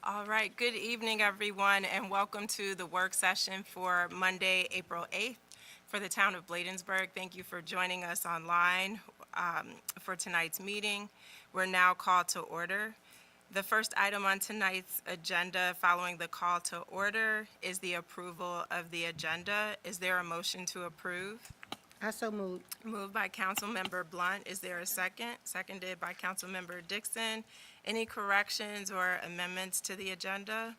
All right, good evening, everyone, and welcome to the work session for Monday, April 8th for the town of Bladensburg. Thank you for joining us online for tonight's meeting. We're now called to order. The first item on tonight's agenda following the call to order is the approval of the agenda. Is there a motion to approve? I so moved. Moved by Councilmember Blunt. Is there a second? Seconded by Councilmember Dixon. Any corrections or amendments to the agenda?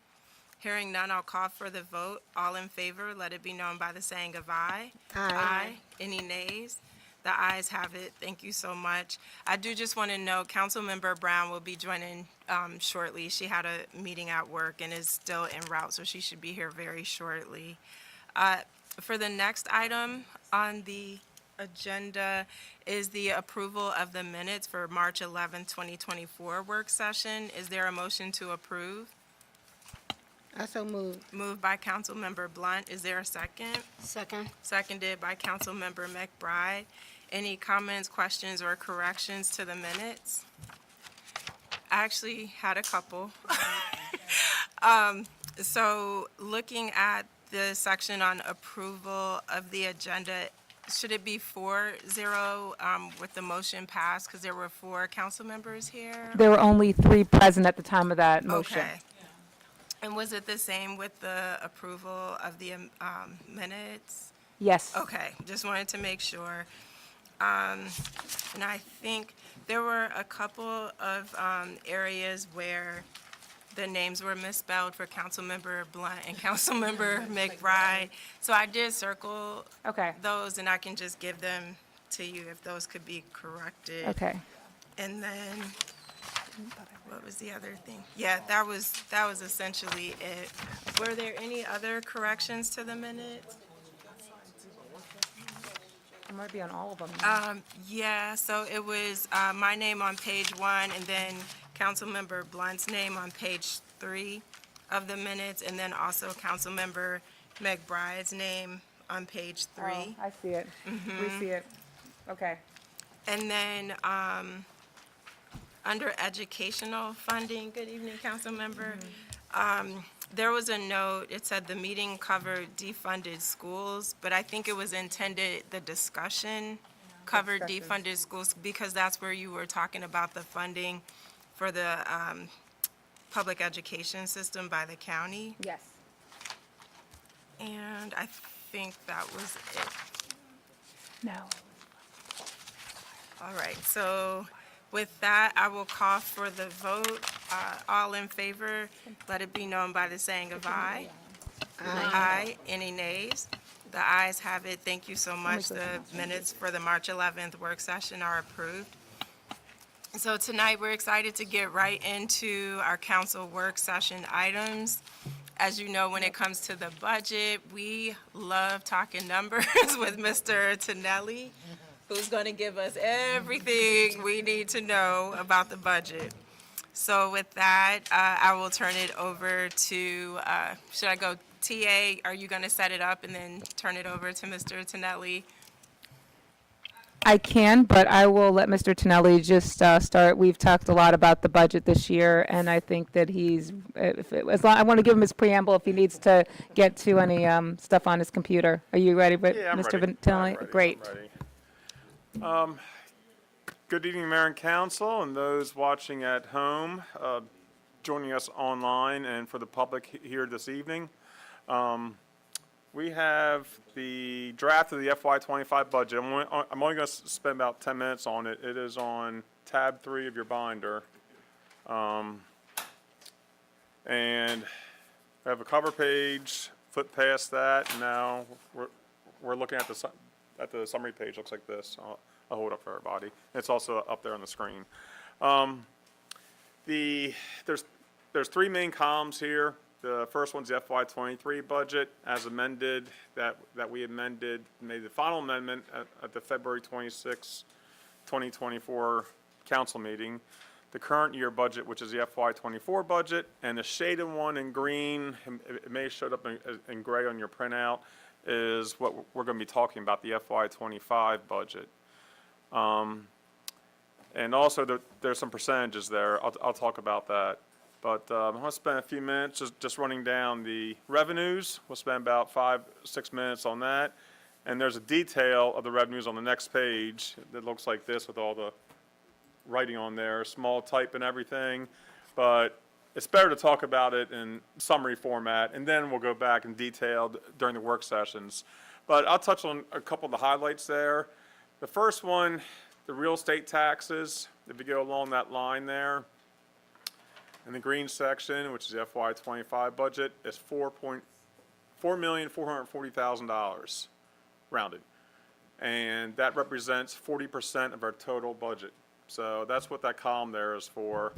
Hearing none, I'll call for the vote. All in favor, let it be known by the saying of aye. Aye. Any nays? The ayes have it. Thank you so much. I do just want to note, Councilmember Brown will be joining shortly. She had a meeting at work and is still en route, so she should be here very shortly. For the next item on the agenda is the approval of the minutes for March 11th, 2024 work session. Is there a motion to approve? I so moved. Moved by Councilmember Blunt. Is there a second? Second. Seconded by Councilmember McBride. Any comments, questions, or corrections to the minutes? I actually had a couple. So looking at the section on approval of the agenda, should it be 4-0 with the motion passed because there were 4 council members here? There were only 3 present at the time of that motion. Okay. And was it the same with the approval of the minutes? Yes. Okay, just wanted to make sure. And I think there were a couple of areas where the names were misspelled for Councilmember Blunt and Councilmember McBride. So I did circle Okay. those, and I can just give them to you if those could be corrected. Okay. And then, what was the other thing? Yeah, that was essentially it. Were there any other corrections to the minutes? It might be on all of them. Yeah, so it was my name on page 1, and then Councilmember Blunt's name on page 3 of the minutes, and then also Councilmember McBride's name on page 3. Oh, I see it. We see it. Okay. And then under educational funding, good evening, Councilmember. There was a note, it said the meeting covered defunded schools, but I think it was intended, the discussion covered defunded schools, because that's where you were talking about the funding for the public education system by the county. Yes. And I think that was it. No. All right, so with that, I will call for the vote. All in favor, let it be known by the saying of aye. Aye. Any nays? The ayes have it. Thank you so much. The minutes for the March 11th work session are approved. So tonight, we're excited to get right into our council work session items. As you know, when it comes to the budget, we love talking numbers with Mr. Tonelli, who's going to give us everything we need to know about the budget. So with that, I will turn it over to, should I go TA? Are you going to set it up and then turn it over to Mr. Tonelli? I can, but I will let Mr. Tonelli just start. We've talked a lot about the budget this year, and I think that I want to give him his preamble if he needs to get to any stuff on his computer. Are you ready, Yeah, I'm Mr. ready. Tonelli? I'm ready. Great. I'm ready. Good evening, Mayor and Council, and those watching at home, joining us online, and for the public here this evening. We have the draft of the FY25 budget. I'm only going to spend about 10 minutes on it. It is on tab 3 of your binder. And we have a cover page, flip past that, and now we're looking at the summary page. Looks like this. I'll hold it up for everybody. It's also up there on the screen. There's 3 main columns here. The first one's the FY23 budget as amended, that we amended, made the final amendment at the February 26, 2024 council meeting. The current year budget, which is the FY24 budget, and the shaded one in green, it may have showed up in gray on your printout, is what we're going to be talking about, the FY25 budget. And also there's some percentages there. I'll talk about that. But I'm going to spend a few minutes just running down the revenues. We'll spend about 5-6 minutes on that. And there's a detail of the revenues on the next page that looks like this with all the writing on there, small type and everything. But it's better to talk about it in summary format, and then we'll go back in detail during the work sessions. But I'll touch on a couple of the highlights there. The first one, the real estate taxes, if you go along that line there, in the green section, which is the FY25 budget, is $4,440,000 rounded. And that represents 40% of our total budget. So that's what that column there is for.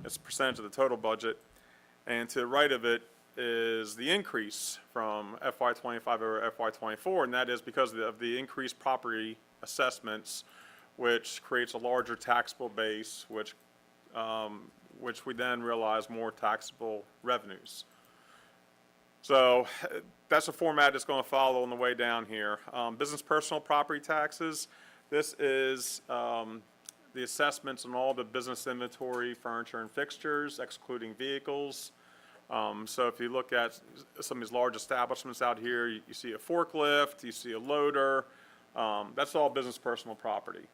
It's a percentage of the total budget. And to the right of it is the increase from FY25 over FY24, and that is because of the increased property assessments, which creates a larger taxable base, which we then realize more taxable revenues. So that's a format that's going to follow on the way down here. Business personal property taxes. This is the assessments on all the business inventory, furniture and fixtures, excluding vehicles. So if you look at some of these large establishments out here, you see a forklift, you see a loader. That's all business personal property.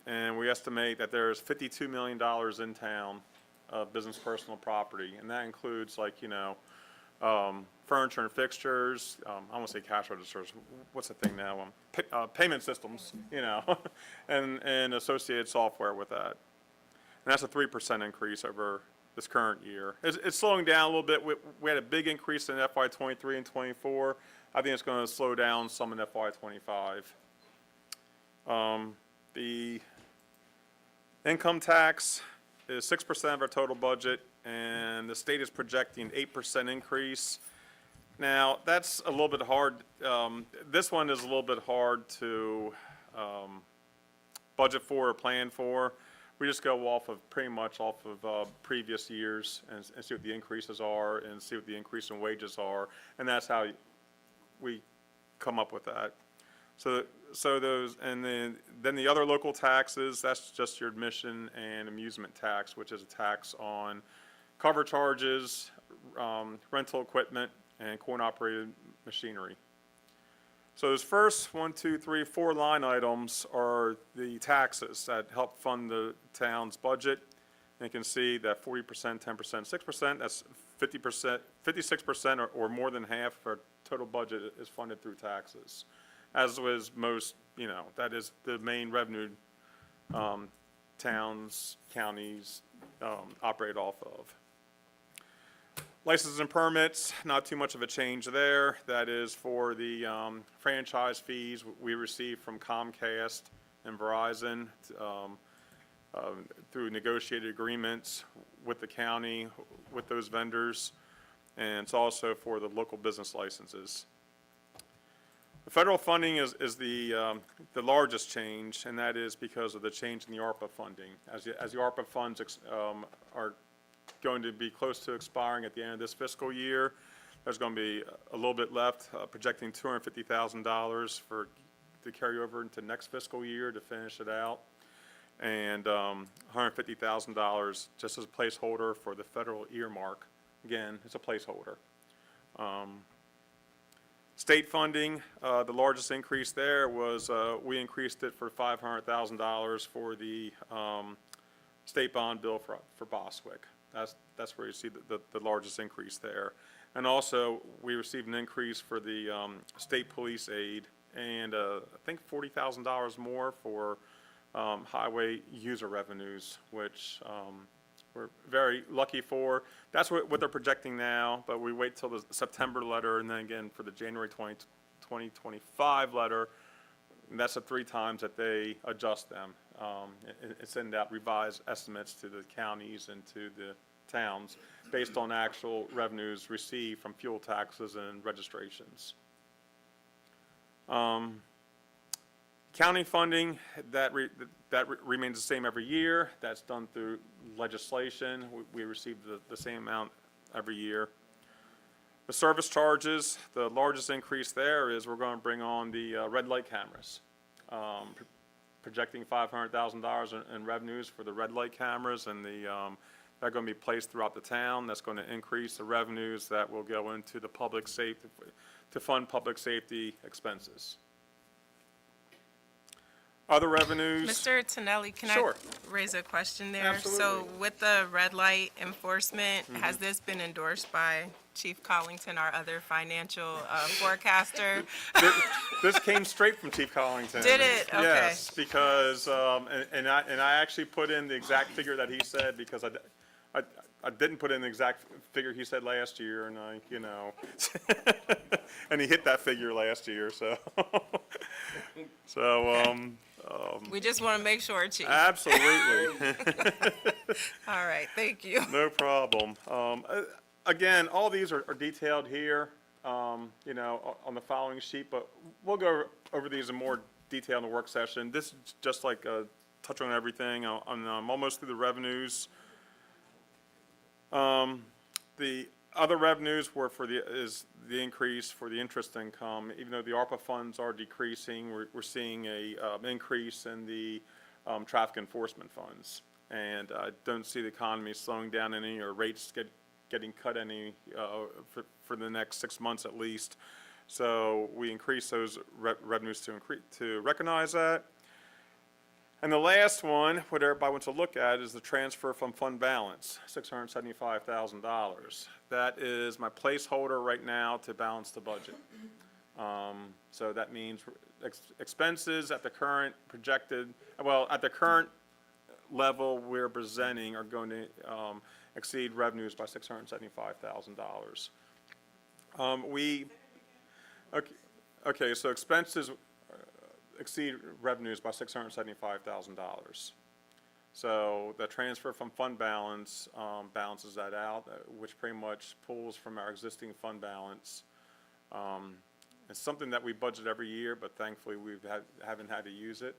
And we estimate that there's $52 million in town of business personal property, and that includes, like, furniture and fixtures. I won't say cash registers. What's the thing now? Payment systems, and associated software with that. And that's a 3% increase over this current year. It's slowing down a little bit. We had a big increase in FY23 and 24. I think it's going to slow down some in FY25. The income tax is 6% of our total budget, and the state is projecting 8% increase. Now, that's a little bit hard. This one is a little bit hard to budget for or plan for. We just go pretty much off of previous years and see what the increases are and see what the increase in wages are, and that's how we come up with that. So those, and then the other local taxes, that's just your admission and amusement tax, which is a tax on cover charges, rental equipment, and coin-operated machinery. So those first 4 line items are the taxes that help fund the town's budget. And you can see that 40%, 10%, 6%, that's 50%, 56% or more than half of our total budget is funded through taxes. As was most, that is the main revenue towns, counties operate off of. Licenses and permits, not too much of a change there. That is for the franchise fees we receive from Comcast and Verizon through negotiated agreements with the county, with those vendors, and it's also for the local business licenses. The federal funding is the largest change, and that is because of the change in the ARPA funding. As the ARPA funds are going to be close to expiring at the end of this fiscal year, there's going to be a little bit left, projecting $250,000 to carry over into next fiscal year to finish it out, and $150,000 just as a placeholder for the federal earmark. Again, it's a placeholder. State funding, the largest increase there was we increased it for $500,000 for the state bond bill for Boswick. That's where you see the largest increase there. And also, we received an increase for the state police aid, and I think $40,000 more for highway user revenues, which we're very lucky for. That's what they're projecting now, but we wait till the September letter, and then again for the January 2025 letter, and that's the 3 times that they adjust them. Send out revised estimates to the counties and to the towns based on actual revenues received from fuel taxes and registrations. County funding, that remains the same every year. That's done through legislation. We receive the same amount every year. The service charges, the largest increase there is we're going to bring on the red light cameras. Projecting $500,000 in revenues for the red light cameras, and that are going to be placed throughout the town. That's going to increase the revenues that will go into the public safety, to fund public safety expenses. Other revenues? Mr. Tonelli, can I Sure. raise a question there? Absolutely. So with the red light enforcement, has this been endorsed by Chief Collington, our other financial forecaster? This came straight from Chief Collington. Did it? Okay. Yes, because, and I actually put in the exact figure that he said, because I didn't put in the exact figure he said last year, and and he hit that figure last year, so. So, We just want to make sure, Chief. absolutely, All right, thank you. no problem. Again, all these are detailed here, on the following sheet, but we'll go over these in more detail in the work session. This is just like touch on everything. I'm almost through the revenues. The other revenues were is the increase for the interest income. Even though the ARPA funds are decreasing, we're seeing a increase in the traffic enforcement funds. And I don't see the economy slowing down any, or rates getting cut any for the next 6 months at least. So we increase those revenues to recognize that. And the last one, what everybody wants to look at, is the transfer from fund balance, $675,000. That is my placeholder right now to balance the budget. So that means expenses at the current at the current level we're presenting are going to exceed revenues by $675,000. Okay, so expenses exceed revenues by $675,000. So the transfer from fund balance balances that out, which pretty much pulls from our existing fund balance. It's something that we budget every year, but thankfully haven't had to use it.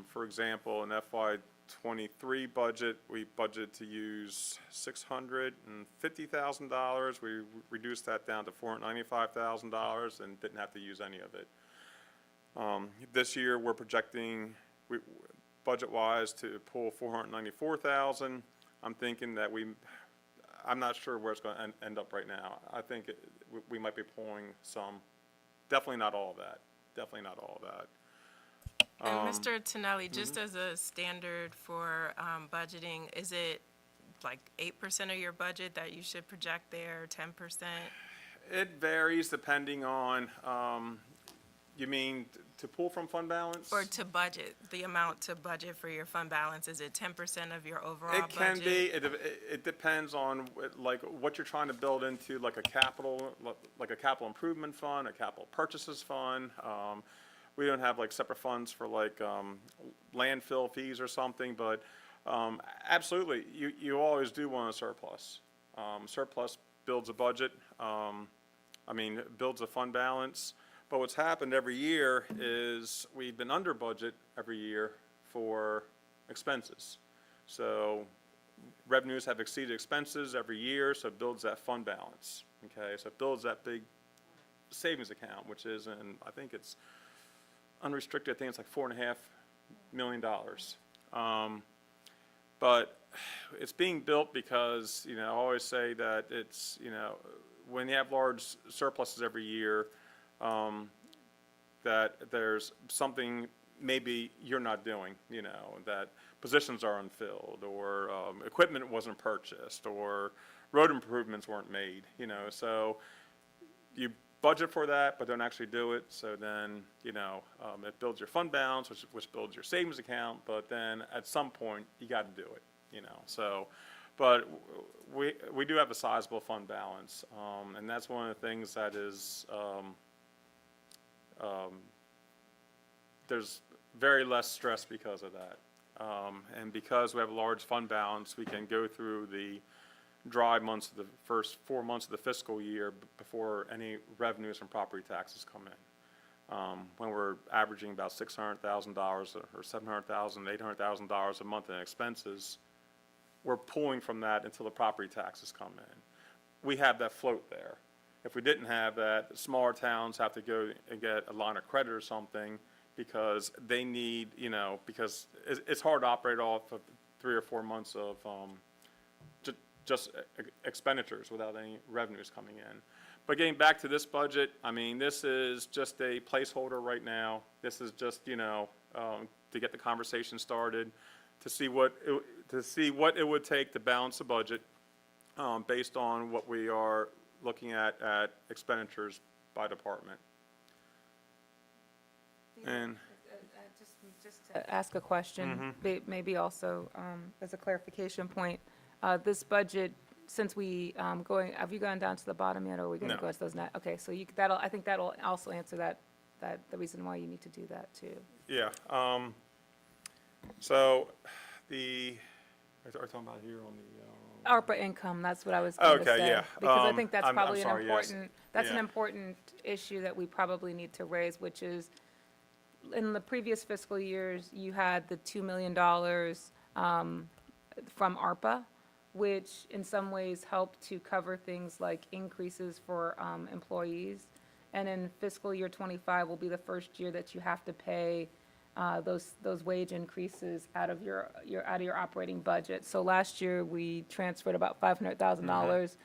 For example, in FY23 budget, we budgeted to use $650,000. We reduced that down to $495,000 and didn't have to use any of it. This year, we're projecting, budget-wise, to pull $494,000. I'm thinking that I'm not sure where it's going to end up right now. I think we might be pulling some, definitely not all of that. Definitely not all of that. And Mr. Tonelli, just as a standard for budgeting, is it like 8% of your budget that you should project there, 10%? It varies depending on, you mean to pull from fund balance? Or to budget, the amount to budget for your fund balance, is it 10% of your overall budget? It can be. It depends on like what you're trying to build into, like a capital improvement fund, a capital purchases fund. We don't have like separate funds for like landfill fees or something, but absolutely, you always do want a surplus. Surplus builds a budget. Builds a fund balance. But what's happened every year is we've been under budget every year for expenses. So revenues have exceeded expenses every year, so it builds that fund balance. Okay, so it builds that big savings account, which is, and I think it's unrestricted, I think it's like $4.5 million. But it's being built because, I always say that it's, when you have large surpluses every year, that there's something maybe you're not doing, that positions are unfilled, or equipment wasn't purchased, or road improvements weren't made, so you budget for that, but don't actually do it, so then, it builds your fund balance, which builds your savings account, but then at some point, you got to do it, so, but we do have a sizable fund balance, and that's one of the things that is, there's very less stress because of that. And because we have a large fund balance, we can go through the dry months of the first 4 months of the fiscal year before any revenues from property taxes come in. When we're averaging about $600,000 or $700,000, $800,000 a month in expenses, we're pulling from that until the property taxes come in. We have that float there. If we didn't have that, smaller towns have to go and get a line of credit or something because they need, because it's hard to operate off of 3 or 4 months of just expenditures without any revenues coming in. But getting back to this budget, I mean, this is just a placeholder right now. This is just, to get the conversation started, to see what it would take to balance the budget, based on what we are looking at expenditures by department. And Just to ask a question, maybe also as a clarification point, this budget, since have you gone down to the bottom yet, or are we going to No. go to those net? Okay, so I think that'll also answer that, the reason why you need to do that too. yeah, so are we talking about here on the? ARPA income, that's what I was going to say. Okay, yeah. Because I think that's I'm probably an sorry, yes. important, that's an Yeah. important issue that we probably need to raise, which is, in the previous fiscal years, you had the $2 million from ARPA, which in some ways helped to cover things like increases for employees. And in fiscal year '25 will be the first year that you have to pay those wage increases out of your operating budget. So last year, we transferred about $500,000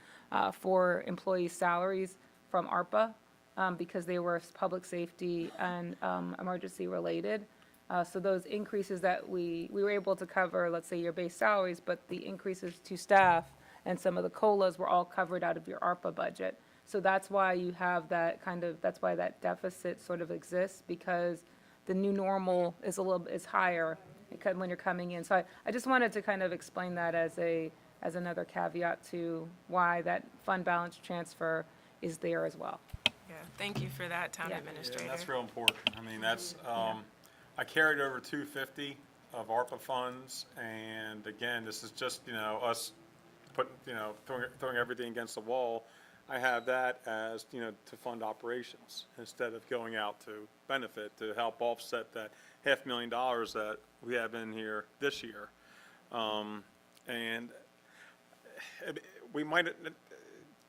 for employee salaries from ARPA because they were public safety and emergency related. So those increases that we were able to cover, let's say your base salaries, but the increases to staff and some of the COLAs were all covered out of your ARPA budget. So that's why you have that's why that deficit sort of exists, because the new normal is higher when you're coming in. So I just wanted to kind of explain that as another caveat to why that fund balance transfer is there as well. Yeah, thank you for that, Town Yeah. Administrator. Yeah, that's real important. I mean, that's, I carried over 250 of ARPA funds, and again, this is just, us putting, throwing everything against the wall. I have that as, to fund operations instead of going out to benefit, to help offset that $500,000 that we have in here this year. And we might,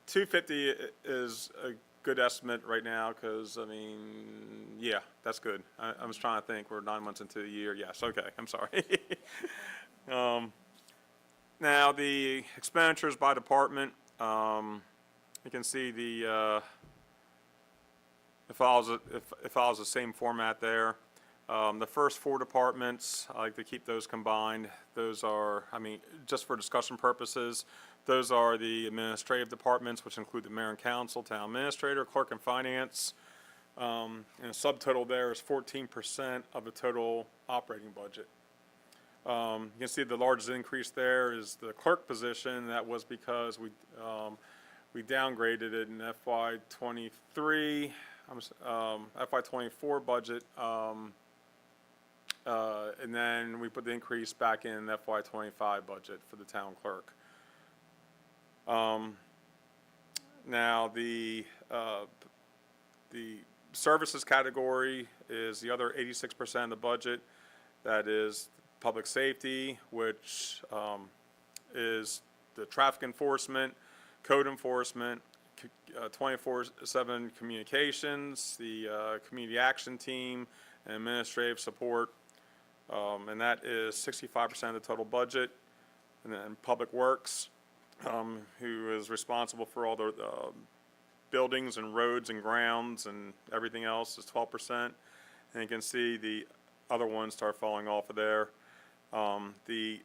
250 is a good estimate right now, because, I mean, yeah, that's good. I was trying to think, we're 9 months into the year. Yes, okay, I'm sorry. Now, the expenditures by department, you can see it follows the same format there. The first four departments, I like to keep those combined. Those are, I mean, just for discussion purposes, those are the administrative departments, which include the mayor and council, town administrator, clerk, and finance. And a subtotal there is 14% of the total operating budget. You can see the largest increase there is the clerk position. That was because we downgraded it in FY '23, FY '24 budget, and then we put the increase back in FY '25 budget for the town clerk. Now the services category is the other 86% of the budget. That is public safety, which is the traffic enforcement, code enforcement, 24/7 communications, the community action team, and administrative support. And that is 65% of the total budget. And then Public Works, who is responsible for all the buildings and roads and grounds and everything else, is 12%. And you can see the other ones start falling off of there. The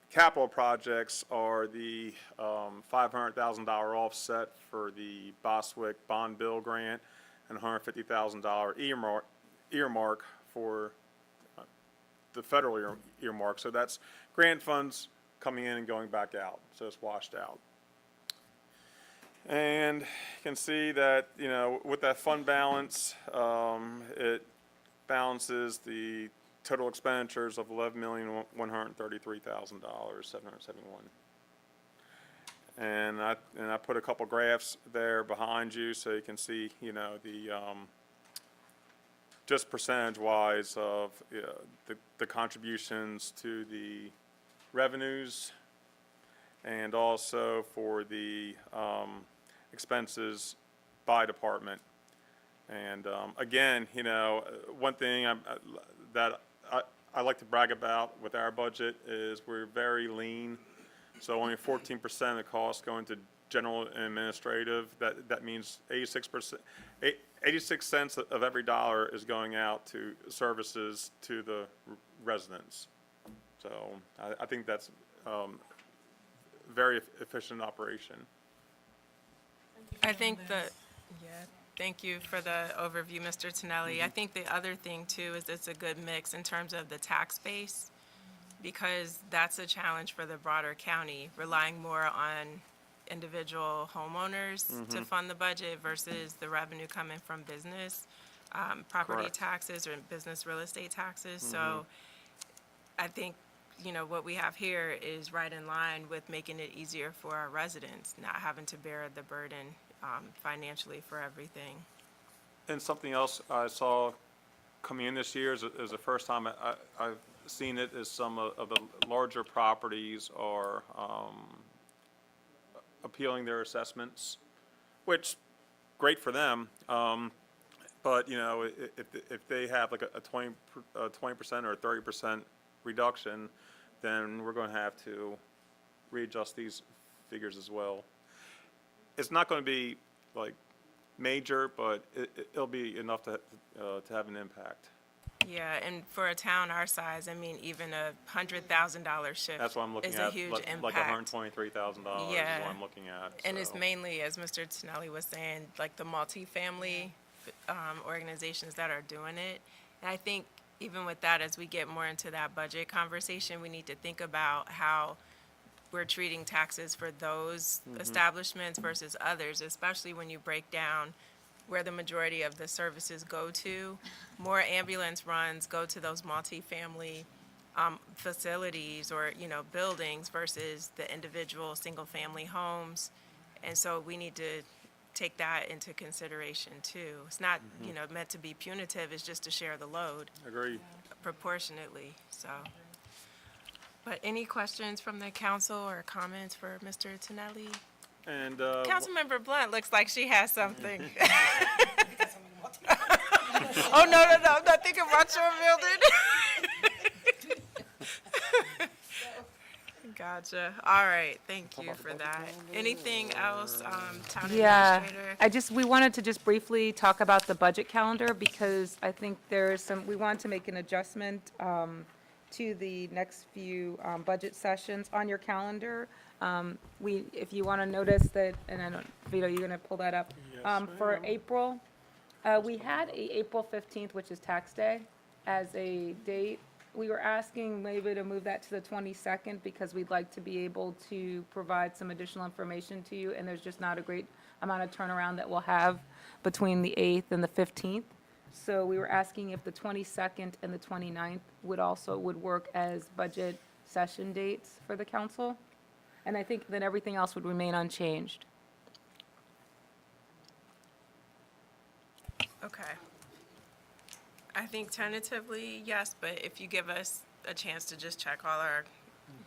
capital projects are the $500,000 offset for the Boswick bond bill grant and $150,000 earmark for the federal earmark. So that's grant funds coming in and going back out, so it's washed out. And you can see that, with that fund balance, it balances the total expenditures of $11,133,771. And I put a couple graphs there behind you so you can see, the just percentage-wise of the contributions to the revenues, and also for the expenses by department. And again, one thing that I like to brag about with our budget is we're very lean. So only 14% of the cost going to general and administrative. That means 86%, 86 cents of every dollar is going out to services to the residents. So I think that's very efficient operation. I think thank you for the overview, Mr. Tonelli. I think the other thing too is it's a good mix in terms of the tax base, because that's a challenge for the broader county, relying more on individual homeowners to fund the budget versus the revenue coming from business, property Correct. taxes or business real estate taxes. So I think, what we have here is right in line with making it easier for our residents, not having to bear the burden financially for everything. And something else I saw coming in this year is the first time I've seen it, is some of the larger properties are appealing their assessments, which, great for them. But, if they have like a 20% or a 30% reduction, then we're going to have to readjust these figures as well. It's not going to be like major, but it'll be enough to have an impact. Yeah, and for a town our size, I mean, even a $100,000 shift That's what I'm looking is at. a huge like impact. $123,000 is Yeah. what I'm looking at. And it's so. mainly, as Mr. Tonelli was saying, like the multifamily organizations that are doing it. And I think even with that, as we get more into that budget conversation, we need to think about how we're treating taxes for those establishments versus others, especially when you break down where the majority of the services go to. More ambulance runs go to those multifamily facilities or, buildings versus the individual single-family homes. And so we need to take that into consideration too. It's not, meant to be punitive, it's just to share the load Agreed. proportionately, so. But any questions from the council or comments for Mr. Tonelli? And Councilmember Blunt looks like she has something. Oh, no, I'm not thinking about your building. Gotcha. All right, thank you for that. Anything else, town Yeah, administrator? we wanted to just briefly talk about the budget calendar because I think we want to make an adjustment to the next few budget sessions on your calendar. If you want to notice that, and I don't, Vito, you're going to pull that up. For April, we had a April 15th, which is tax day, as a date. We were asking maybe to move that to the 22nd because we'd like to be able to provide some additional information to you, and there's just not a great amount of turnaround that we'll have between the 8th and the 15th. So we were asking if the 22nd and the 29th would work as budget session dates for the council. And I think then everything else would remain unchanged. Okay. I think tentatively, yes, but if you give us a chance to just check all our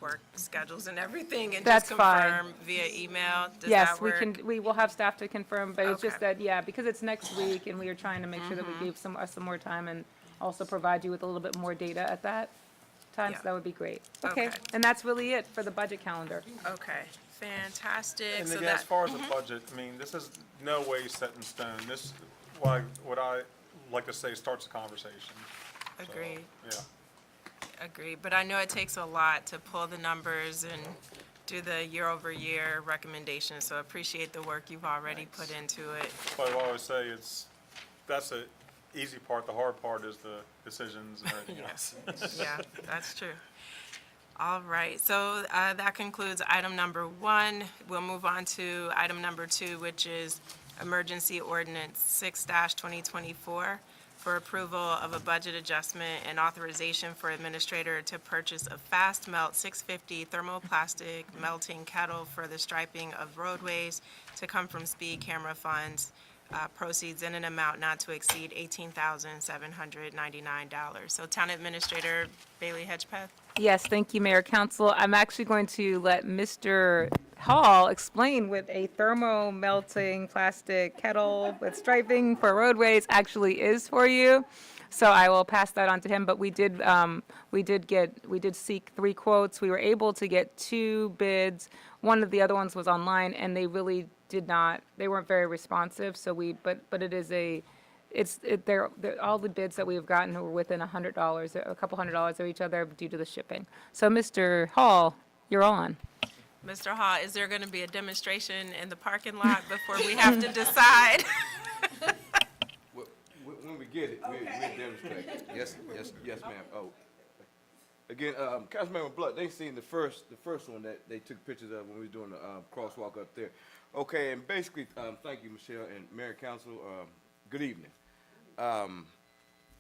work schedules and everything and just That's fine. confirm via email, does Yes, that work? we will have staff to confirm, but it's just Okay. that, yeah, because it's next week and we are trying to make sure that we gave some more time and also provide you with a little bit more data at that time, so Yeah. that would be great. Okay, Okay. and that's really it for the budget calendar. Okay, fantastic. And So again, as that, far as the budget, I mean, this is no way set in stone. This, what I like to say, starts a conversation. So, agreed, Yeah. agreed. But I know it takes a lot to pull the numbers and do the year-over-year recommendations, so appreciate the work you've already put into it. But I always say that's the easy part. The hard part is the decisions and everything else. Yeah, that's true. All right, so that concludes item number 1. We'll move on to item number 2, which is Emergency Ordinance 6-2024 for approval of a budget adjustment and authorization for administrator to purchase a fast melt 650 thermoplastic melting kettle for the striping of roadways to come from speed camera funds, proceeds in an amount not to exceed $18,799. So Town Administrator Bailey Hedgepeth? Yes, thank you, Mayor Council. I'm actually going to let Mr. Hall explain what a thermo-melting plastic kettle with striping for roadways actually is for you. So I will pass that on to him, but we did seek 3 quotes. We were able to get 2 bids. One of the other ones was online, and they really they weren't very responsive, so but it is they're all the bids that we've gotten were within $100, a couple $100 of each other due to the shipping. So Mr. Hall, you're on. Mr. Hall, is there going to be a demonstration in the parking lot before we have to decide? When we get it, we'll demonstrate it. Yes, ma'am. Oh, again, Councilmember Blunt, they seen the first one that they took pictures of when we were doing the crosswalk up there. Okay, and basically, thank you, Michelle and Mayor Council. Good evening.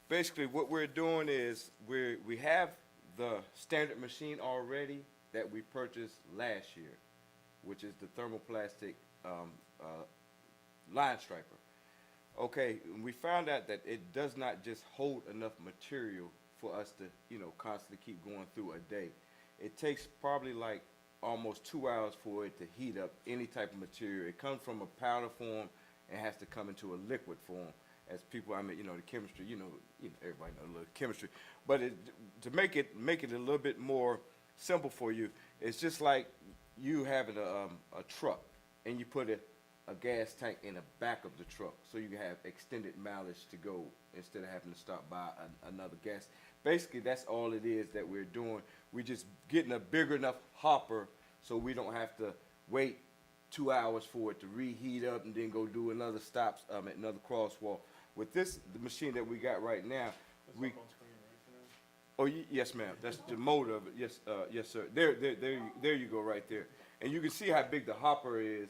Basically, what we're doing is we have the standard machine already that we purchased last year, which is the thermoplastic line striper. Okay, we found out that it does not just hold enough material for us to, constantly keep going through a day. It takes probably like almost 2 hours for it to heat up any type of material. It comes from a powder form and has to come into a liquid form. As people, the chemistry, everybody knows a little chemistry. But to make it a little bit more simple for you, it's just like you having a truck and you put a gas tank in the back of the truck so you can have extended mileage to go instead of having to stop by another gas. Basically, that's all it is that we're doing. We're just getting a bigger enough hopper so we don't have to wait 2 hours for it to reheat up and then go do another stops at another crosswalk. With the machine that we got right now, yes, ma'am. That's the motor of it. Yes, yes, sir. There you go, right there. And you can see how big the hopper is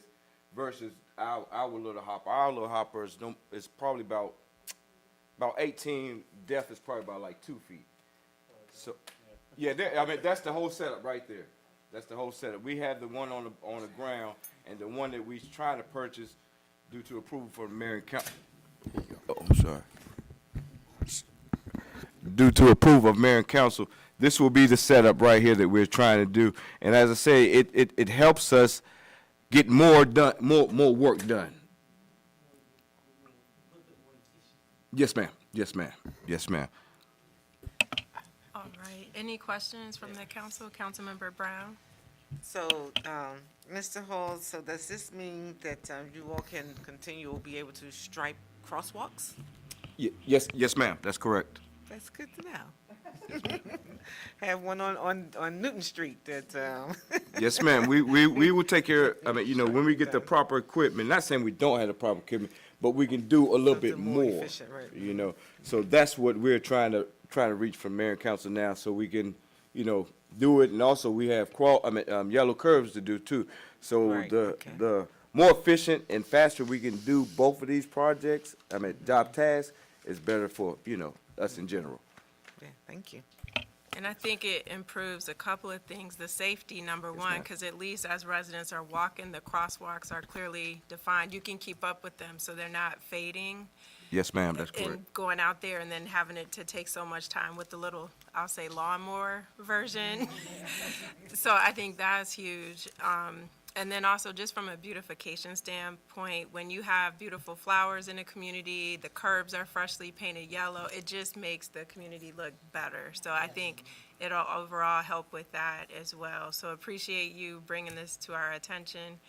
versus our little hopper. Our little hopper is probably about 18. Depth is probably about like 2 feet. So, yeah, that's the whole setup right there. That's the whole setup. We have the one on the ground, and the one that we trying to purchase due to approval from the Marion County. Oh, I'm sorry. Due to approval of Mayor and Council, this will be the setup right here that we're trying to do. And as I say, it helps us get more work done. Yes, ma'am. Yes, ma'am. Yes, ma'am. All right. Any questions from the council? Councilmember Brown? So, Mr. Hall, so does this mean that you all can continue or be able to stripe crosswalks? Yes, ma'am. That's correct. That's good to know. Have one on Newton Street that, Yes, ma'am. We will take care. When we get the proper equipment. Not saying we don't have the proper equipment, but we can do a little bit Something more more. efficient, right. So that's what we're trying to reach from Mayor and Council now, so we can, do it. And also we have yellow curves to do too. So Right, okay. the more efficient and faster we can do both of these projects, job tasks, is better for us in general. yeah, thank you. And I think it improves a couple of things. The safety, number one, ma'am. because at least as residents are walking, the crosswalks are clearly defined. You can keep up with them, so they're not fading Yes, ma'am. That's correct. and going out there and then having it to take so much time with the little, I'll say, lawnmower version. So I think that's huge. And then also just from a beautification standpoint, when you have beautiful flowers in a community, the curbs are freshly painted yellow, it just makes the community look better. So I think it'll overall help with that as well. So appreciate you bringing this to our attention.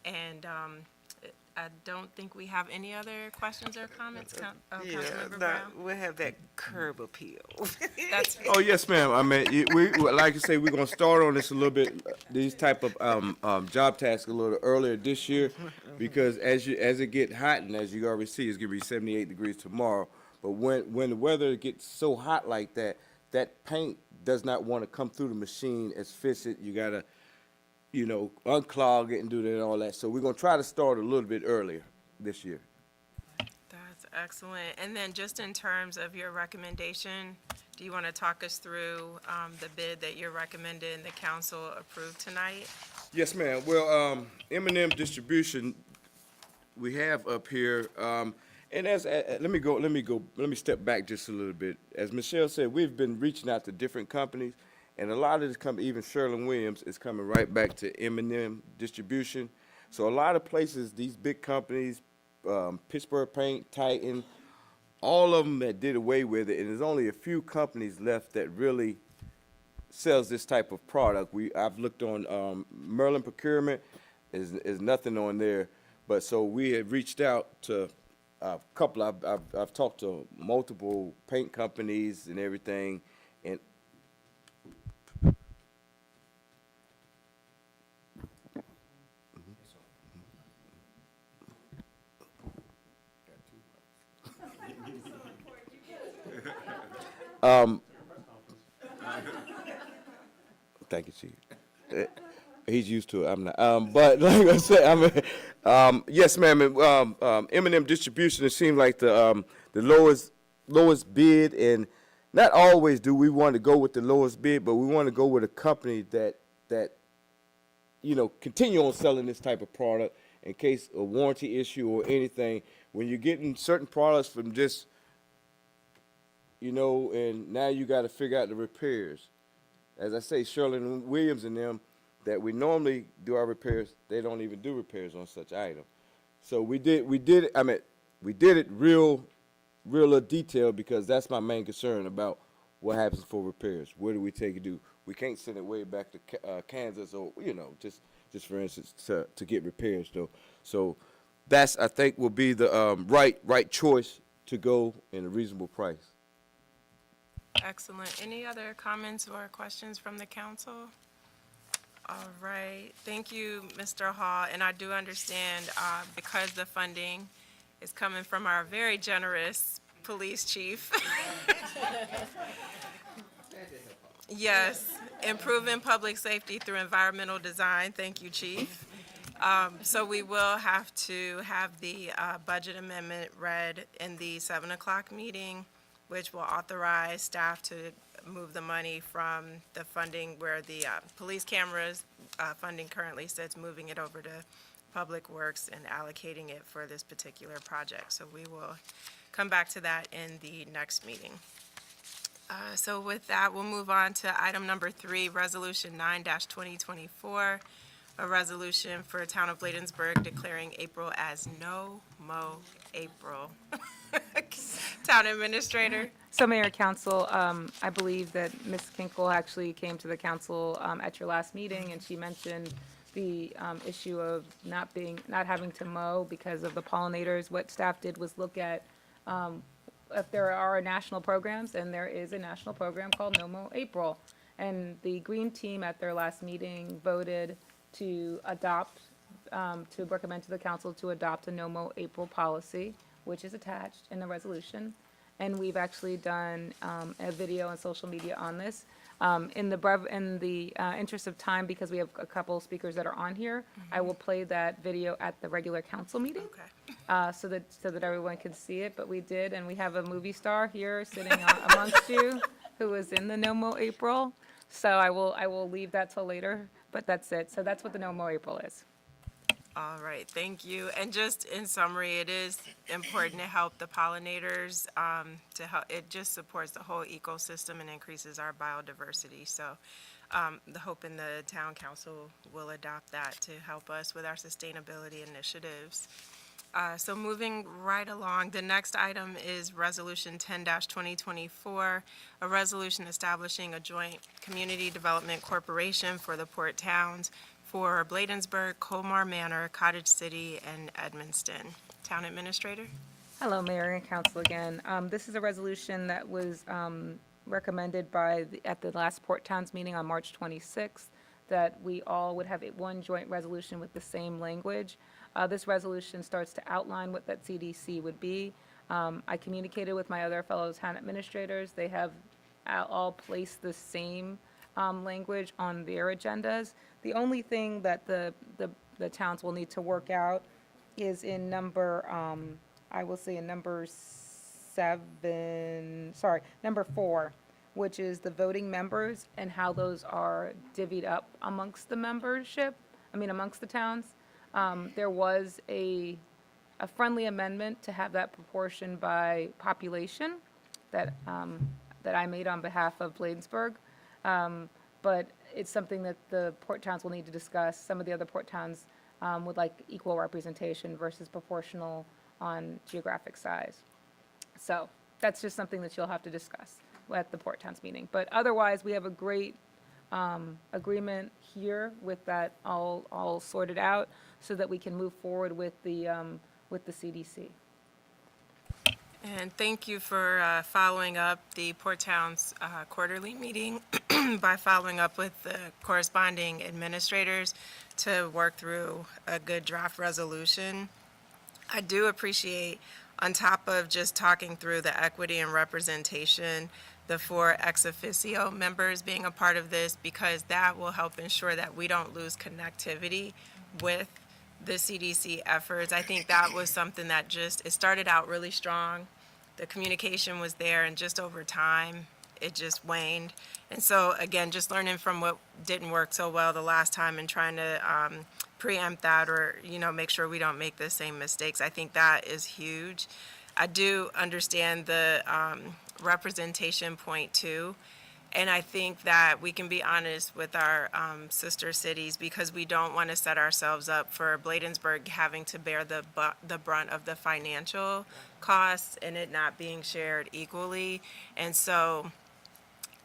And I don't think we have any other questions or comments, Councilmember Brown? We'll have that curb appeal. That's Oh, yes, ma'am. We like I say, we're gonna start on this a little bit, these type of job tasks a little earlier this year, because as it get hot, and as you already see, it's gonna be 78 degrees tomorrow. But when the weather gets so hot like that, that paint does not want to come through the machine as efficient. You gotta, unclog it and do that and all that. So we're gonna try to start a little bit earlier this year. That's excellent. And then just in terms of your recommendation, do you want to talk us through the bid that you're recommending the council approve tonight? Yes, ma'am. Well, M&M Distribution, we have up here, and let me step back just a little bit. As Michelle said, we've been reaching out to different companies, and a lot of this company, even Sherwin-Williams, is coming right back to M&M Distribution. So a lot of places, these big companies, Pittsburgh Paint, Titan, all of them that did away with it, and there's only a few companies left that really sells this type of product. I've looked on Merlin Procurement, is nothing on there. But so we had reached out to a couple. I've talked to multiple paint companies and everything, and thank you, Chief. He's used to it. I'm not. But like I said, yes, ma'am. M&M Distribution. It seemed like the lowest bid, and not always do we want to go with the lowest bid, but we want to go with a company that continue on selling this type of product in case a warranty issue or anything. When you're getting certain products from just, and now you got to figure out the repairs. As I say, Sherlin Williams and them, that we normally do our repairs, they don't even do repairs on such items. So we did it real detailed, because that's my main concern about what happens for repairs. Where do we take it to? We can't send it way back to Kansas, or just for instance to get repairs though. So that's, I think, will be the right choice to go in a reasonable price. Excellent. Any other comments or questions from the council? All right. Thank you, Mr. Hall. And I do understand, because the funding is coming from our very generous police chief. Yes, improving public safety through environmental design. Thank you, Chief. So we will have to have the budget amendment read in the 7 o'clock meeting, which will authorize staff to move the money from the funding where the police cameras funding currently sits, moving it over to Public Works and allocating it for this particular project. So we will come back to that in the next meeting. So with that, we'll move on to item number 3, Resolution 9-2024, a resolution for Town of Bladensburg declaring April as No Mo April. Town Administrator. So Mayor and Council, I believe that Ms. Kinkle actually came to the council at your last meeting, and she mentioned the issue of not having to mow because of the pollinators. What staff did was look at if there are national programs, and there is a national program called No Mow April. And the Green Team at their last meeting voted to recommend to the council to adopt a No Mow April policy, which is attached in the resolution. And we've actually done a video on social media on this. In the interest of time, because we have a couple speakers that are on here, I will play that video at the regular council meeting. Okay. So that everyone can see it, but we did, and we have a movie star here sitting amongst you who was in the No Mo April. So I will leave that till later, but that's it. So that's what the No Mo April is. All right, thank you. And just in summary, it is important to help the pollinators, it just supports the whole ecosystem and increases our biodiversity. So the hope in the town council will adopt that to help us with our sustainability initiatives. So moving right along, the next item is Resolution 10-2024, a resolution establishing a joint community development corporation for the port towns for Bladensburg, Colmar Manor, Cottage City, and Edmonston. Town Administrator? Hello, Mayor and Council again. This is a resolution that was recommended at the last Port Towns meeting on March 26th, that we all would have one joint resolution with the same language. This resolution starts to outline what that CDC would be. I communicated with my other fellow town administrators. They have all placed the same language on their agendas. The only thing that the towns will need to work out is in number 4, which is the voting members and how those are divvied up amongst the amongst the towns. There was a friendly amendment to have that proportion by population that I made on behalf of Bladensburg. But it's something that the port towns will need to discuss. Some of the other port towns would like equal representation versus proportional on geographic size. So that's just something that you'll have to discuss at the Port Towns meeting. But otherwise, we have a great agreement here with that all sorted out so that we can move forward with the CDC. And thank you for following up the Port Towns quarterly meeting by following up with the corresponding administrators to work through a good draft resolution. I do appreciate, on top of just talking through the equity and representation, the 4 ex officio members being a part of this, because that will help ensure that we don't lose connectivity with the CDC efforts. I think that was something that it started out really strong. The communication was there, and just over time, it just waned. And so, again, just learning from what didn't work so well the last time and trying to preempt that, or, make sure we don't make the same mistakes. I think that is huge. I do understand the representation point too. And I think that we can be honest with our sister cities, because we don't want to set ourselves up for Bladensburg having to bear the brunt of the financial costs and it not being shared equally. And so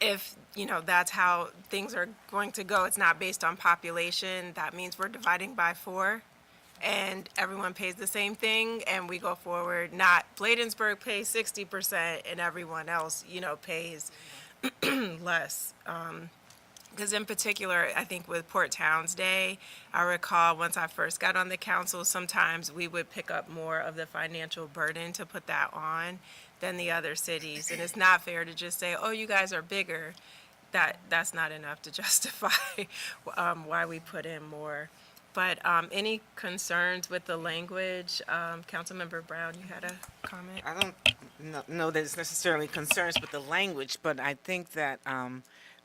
if, that's how things are going to go, it's not based on population, that means we're dividing by 4 and everyone pays the same thing and we go forward. Not Bladensburg pays 60% and everyone else, pays less. Because in particular, I think with Port Towns Day, I recall once I first got on the council, sometimes we would pick up more of the financial burden to put that on than the other cities. And it's not fair to just say, oh, you guys are bigger. That's not enough to justify why we put in more. But any concerns with the language? Councilmember Brown, you had a comment? I don't know that it's necessarily concerns with the language, but I think that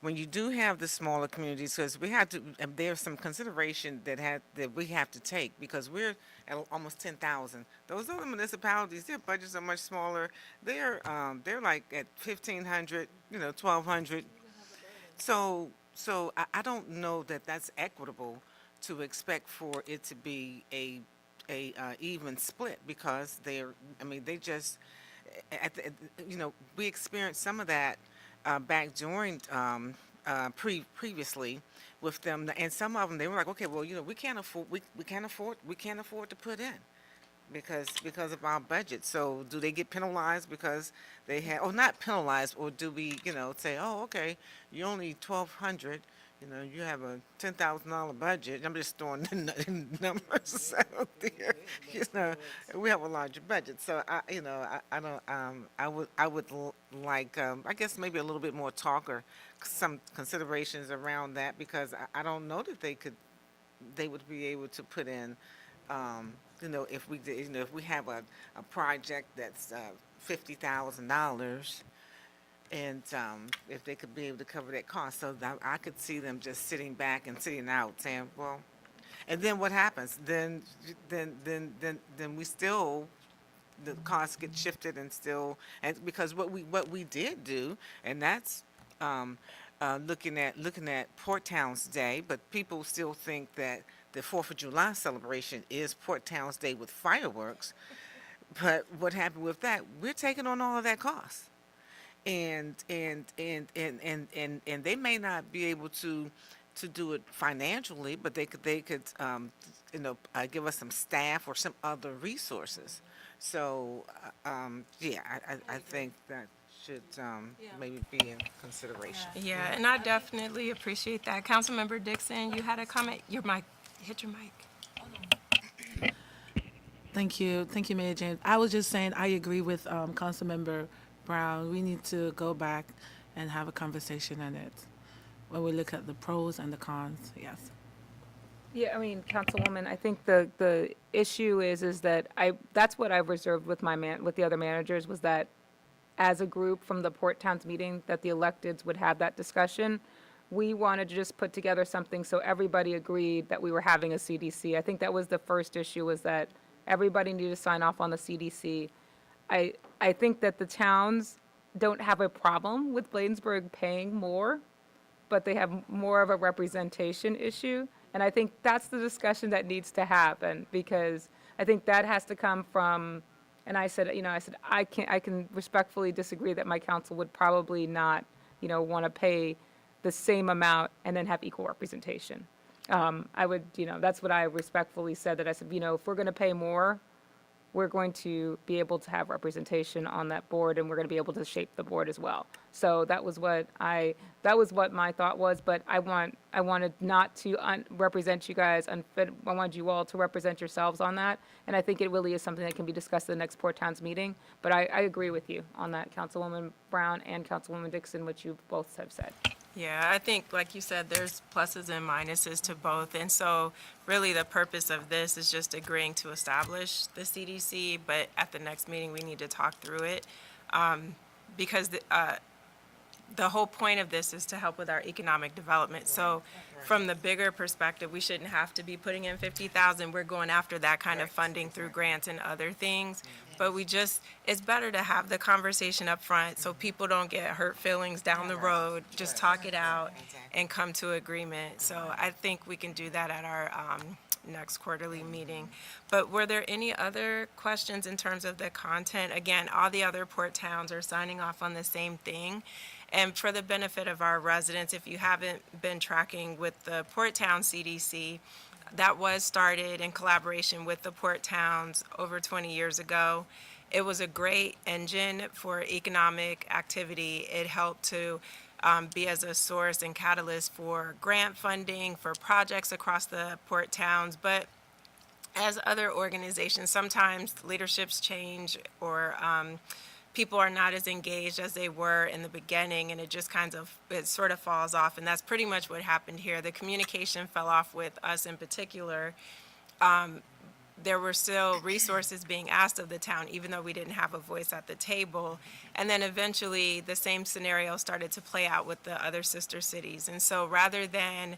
when you do have the smaller communities, because we have to, there's some consideration that we have to take, because we're at almost 10,000. Those other municipalities, their budgets are much smaller. They're like at 1,500, 1,200. So I don't know that that's equitable to expect for it to be a even split, because they just, we experienced some of that back during previously with them, and some of them, they were like, okay, well, we can't afford to put in because of our budget. So do they get penalized because they have, or not penalized, or do we, say, oh, okay, you're only 1,200, you have a $10,000 budget. I'm just throwing the numbers out there. We have a larger budget. So I would like, I guess maybe a little bit more talk or some considerations around that, because I don't know that they would be able to put in, if we did, if we have a project that's $50,000. And if they could be able to cover that cost, so that I could see them just sitting back and sitting out, saying, well, and then what happens? Then we still, the costs get shifted, and because what we did do, and that's looking at Port Towns Day, but people still think that the 4th of July celebration is Port Towns Day with fireworks. But what happened with that? We're taking on all of that cost. And they may not be able to do it financially, but they could give us some staff or some other resources. So I think that should maybe be in consideration. Yeah, and I definitely appreciate that. Councilmember Dixon, you had a comment? Your mic, hit your mic. Thank you, Mayor James. I was just saying I agree with Councilmember Brown. We need to go back and have a conversation on it when we look at the pros and the cons. Yes. Yeah, Councilwoman, I think the issue is that that's what I've reserved with with the other managers, was that as a group from the Port Towns meeting, that the electeds would have that discussion. We wanted to just put together something so everybody agreed that we were having a CDC. I think that was the first issue, was that everybody needed to sign off on the CDC. I think that the towns don't have a problem with Bladensburg paying more, but they have more of a representation issue. And I think that's the discussion that needs to happen, because I think that has to come from And I said, I can respectfully disagree that my council would probably not, want to pay the same amount and then have equal representation. I would, that's what I respectfully said, that I said, if we're going to pay more, we're going to be able to have representation on that board, and we're going to be able to shape the board as well. So that was what my thought was, but I wanted not to represent you guys unfit. I wanted you all to represent yourselves on that, and I think it really is something that can be discussed at the next Port Towns meeting. But I agree with you on that, Councilwoman Brown and Councilwoman Dixon, which you both have said. Yeah, I think, like you said, there's pluses and minuses to both. And so really the purpose of this is just agreeing to establish the CDC, but at the next meeting, we need to talk through it. Because the whole point of this is to help with our economic development. So from the bigger perspective, we shouldn't have to be putting in 50,000. We're going after that kind of funding through grants and other things. But it's better to have the conversation up front so people don't get hurt feelings down the road. Just talk it out and come to agreement. So I think we can do that at our next quarterly meeting. But were there any other questions in terms of the content? Again, all the other port towns are signing off on the same thing. And for the benefit of our residents, if you haven't been tracking with the Port Town CDC, that was started in collaboration with the port towns over 20 years ago. It was a great engine for economic activity. It helped to be as a source and catalyst for grant funding for projects across the port towns. But as other organizations, sometimes leaderships change or people are not as engaged as they were in the beginning, and it sort of falls off. And that's pretty much what happened here. The communication fell off with us in particular. There were still resources being asked of the town, even though we didn't have a voice at the table. And then eventually the same scenario started to play out with the other sister cities. And so rather than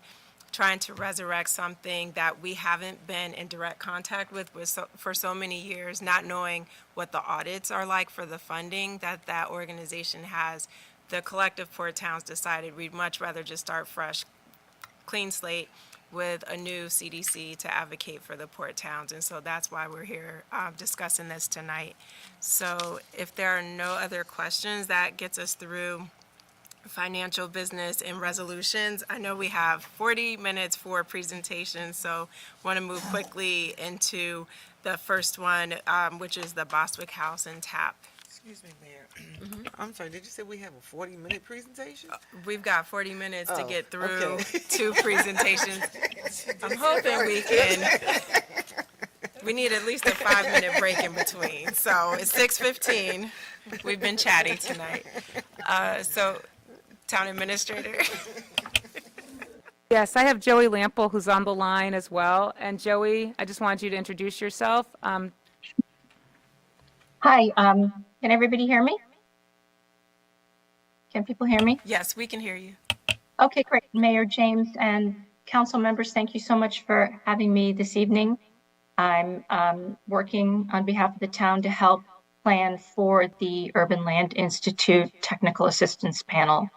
trying to resurrect something that we haven't been in direct contact with for so many years, not knowing what the audits are like for the funding that organization has, the collective port towns decided we'd much rather just start fresh, clean slate with a new CDC to advocate for the port towns. And so that's why we're here discussing this tonight. So if there are no other questions, that gets us through financial business and resolutions. I know we have 40 minutes for presentations, so want to move quickly into the first one, which is the Bostwick House and TAP. Excuse me, Mayor. I'm sorry, did you say we have a 40-minute presentation? We've got 40 minutes to Oh, get through okay. 2 presentations. I'm hoping we need at least a 5-minute break in between. So it's 6:15. We've been chatty tonight. Town Administrator. Yes, I have Joey Lample, who's on the line as well. And Joey, I just wanted you to introduce yourself. Hi, can everybody hear me? Can people hear me? Yes, we can hear you. Okay, great. Mayor James and council members, thank you so much for having me this evening. I'm working on behalf of the town to help plan for the Urban Land Institute Technical Assistance Panel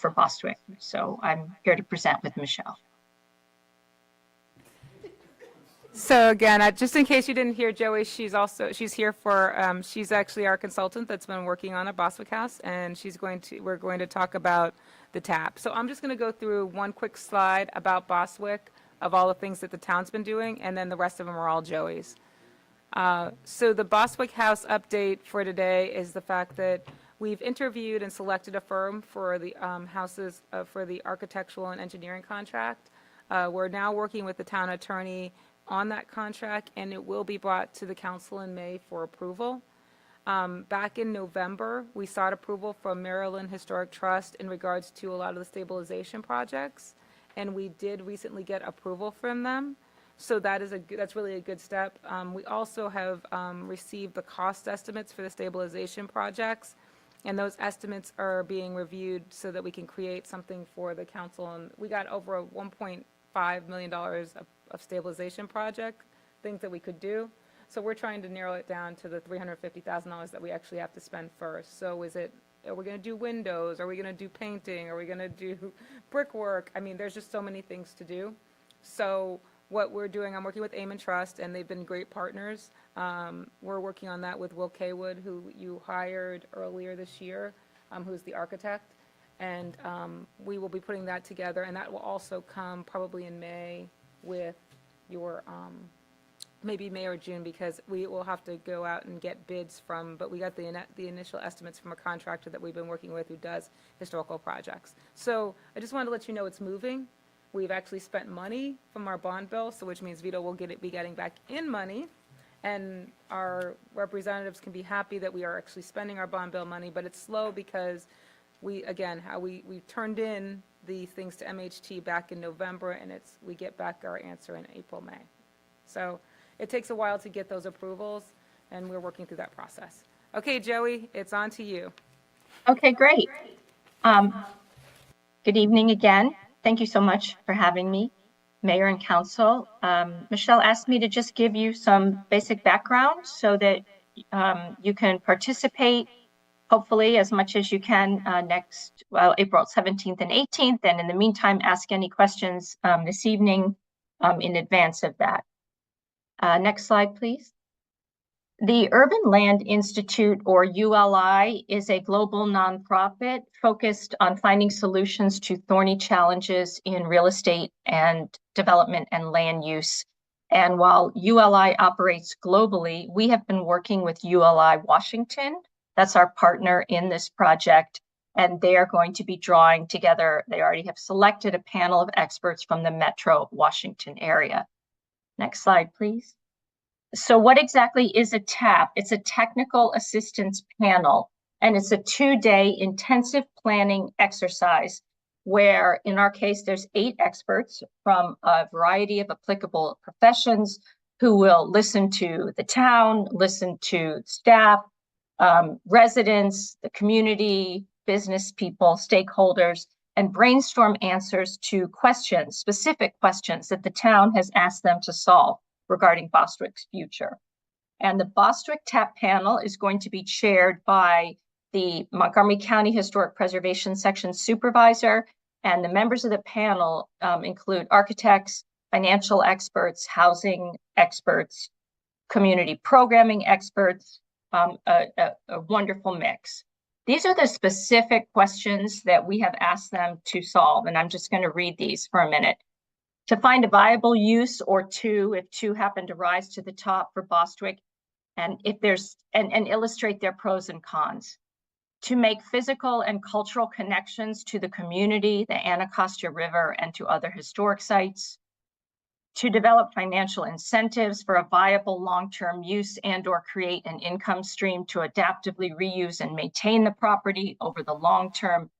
for Bostwick. So I'm here to present with Michelle. So again, just in case you didn't hear Joey, she's here for, she's actually our consultant that's been working on a Bostwick House, and we're going to talk about the TAP. So I'm just going to go through one quick slide about Bostwick, of all the things that the town's been doing, and then the rest of them are all Joey's. So the Bostwick House update for today is the fact that we've interviewed and selected a firm for the houses, for the architectural and engineering contract. We're now working with the town attorney on that contract, and it will be brought to the council in May for approval. Back in November, we sought approval from Maryland Historic Trust in regards to a lot of the stabilization projects, and we did recently get approval from them. So that's really a good step. We also have received the cost estimates for the stabilization projects, and those estimates are being reviewed so that we can create something for the council. And we got over $1.5 million of stabilization project, things that we could do. So we're trying to narrow it down to the $350,000 that we actually have to spend first. So are we going to do windows? Are we going to do painting? Are we going to do brickwork? I mean, there's just so many things to do. So what we're doing, I'm working with Amen Trust, and they've been great partners. We're working on that with Will Kaywood, who you hired earlier this year, who's the architect. And we will be putting that together, and that will also come probably in May with your, maybe May or June, because we will have to go out and get bids from, but we got the initial estimates from a contractor that we've been working with who does historical projects. So I just wanted to let you know it's moving. We've actually spent money from our bond bill, so which means Vito will be getting back in money. And our representatives can be happy that we are actually spending our bond bill money, but it's slow because we turned in the things to MHT back in November, and we get back our answer in April, May. So it takes a while to get those approvals, and we're working through that process. Okay, Joey, it's on to you. Okay, great. Good evening again. Thank you so much for having me, Mayor and Council. Michelle asked me to just give you some basic background so that you can participate, hopefully as much as you can April 17th and 18th. And in the meantime, ask any questions this evening in advance of that. Next slide, please. The Urban Land Institute, or ULI, is a global nonprofit focused on finding solutions to thorny challenges in real estate and development and land use. And while ULI operates globally, we have been working with ULI Washington. That's our partner in this project. And they are going to be drawing together, they already have selected a panel of experts from the Metro Washington area. Next slide, please. So what exactly is a TAP? It's a technical assistance panel, and it's a 2-day intensive planning exercise where, in our case, there's 8 experts from a variety of applicable professions who will listen to the town, listen to staff, residents, the community, business people, stakeholders, and brainstorm answers to questions, specific questions that the town has asked them to solve regarding Bostwick's future. And the Bostwick TAP panel is going to be chaired by the Montgomery County Historic Preservation Section Supervisor, and the members of the panel include architects, financial experts, housing experts, community programming experts, a wonderful mix. These are the specific questions that we have asked them to solve, and I'm just going to read these for a minute. To find a viable use, or two, if two happen to rise to the top for Bostwick, and if there's and illustrate their pros and cons. To make physical and cultural connections to the community, the Anacostia River, and to other historic sites. To develop financial incentives for a viable long-term use and or create an income stream to adaptively reuse and maintain the property over the long term,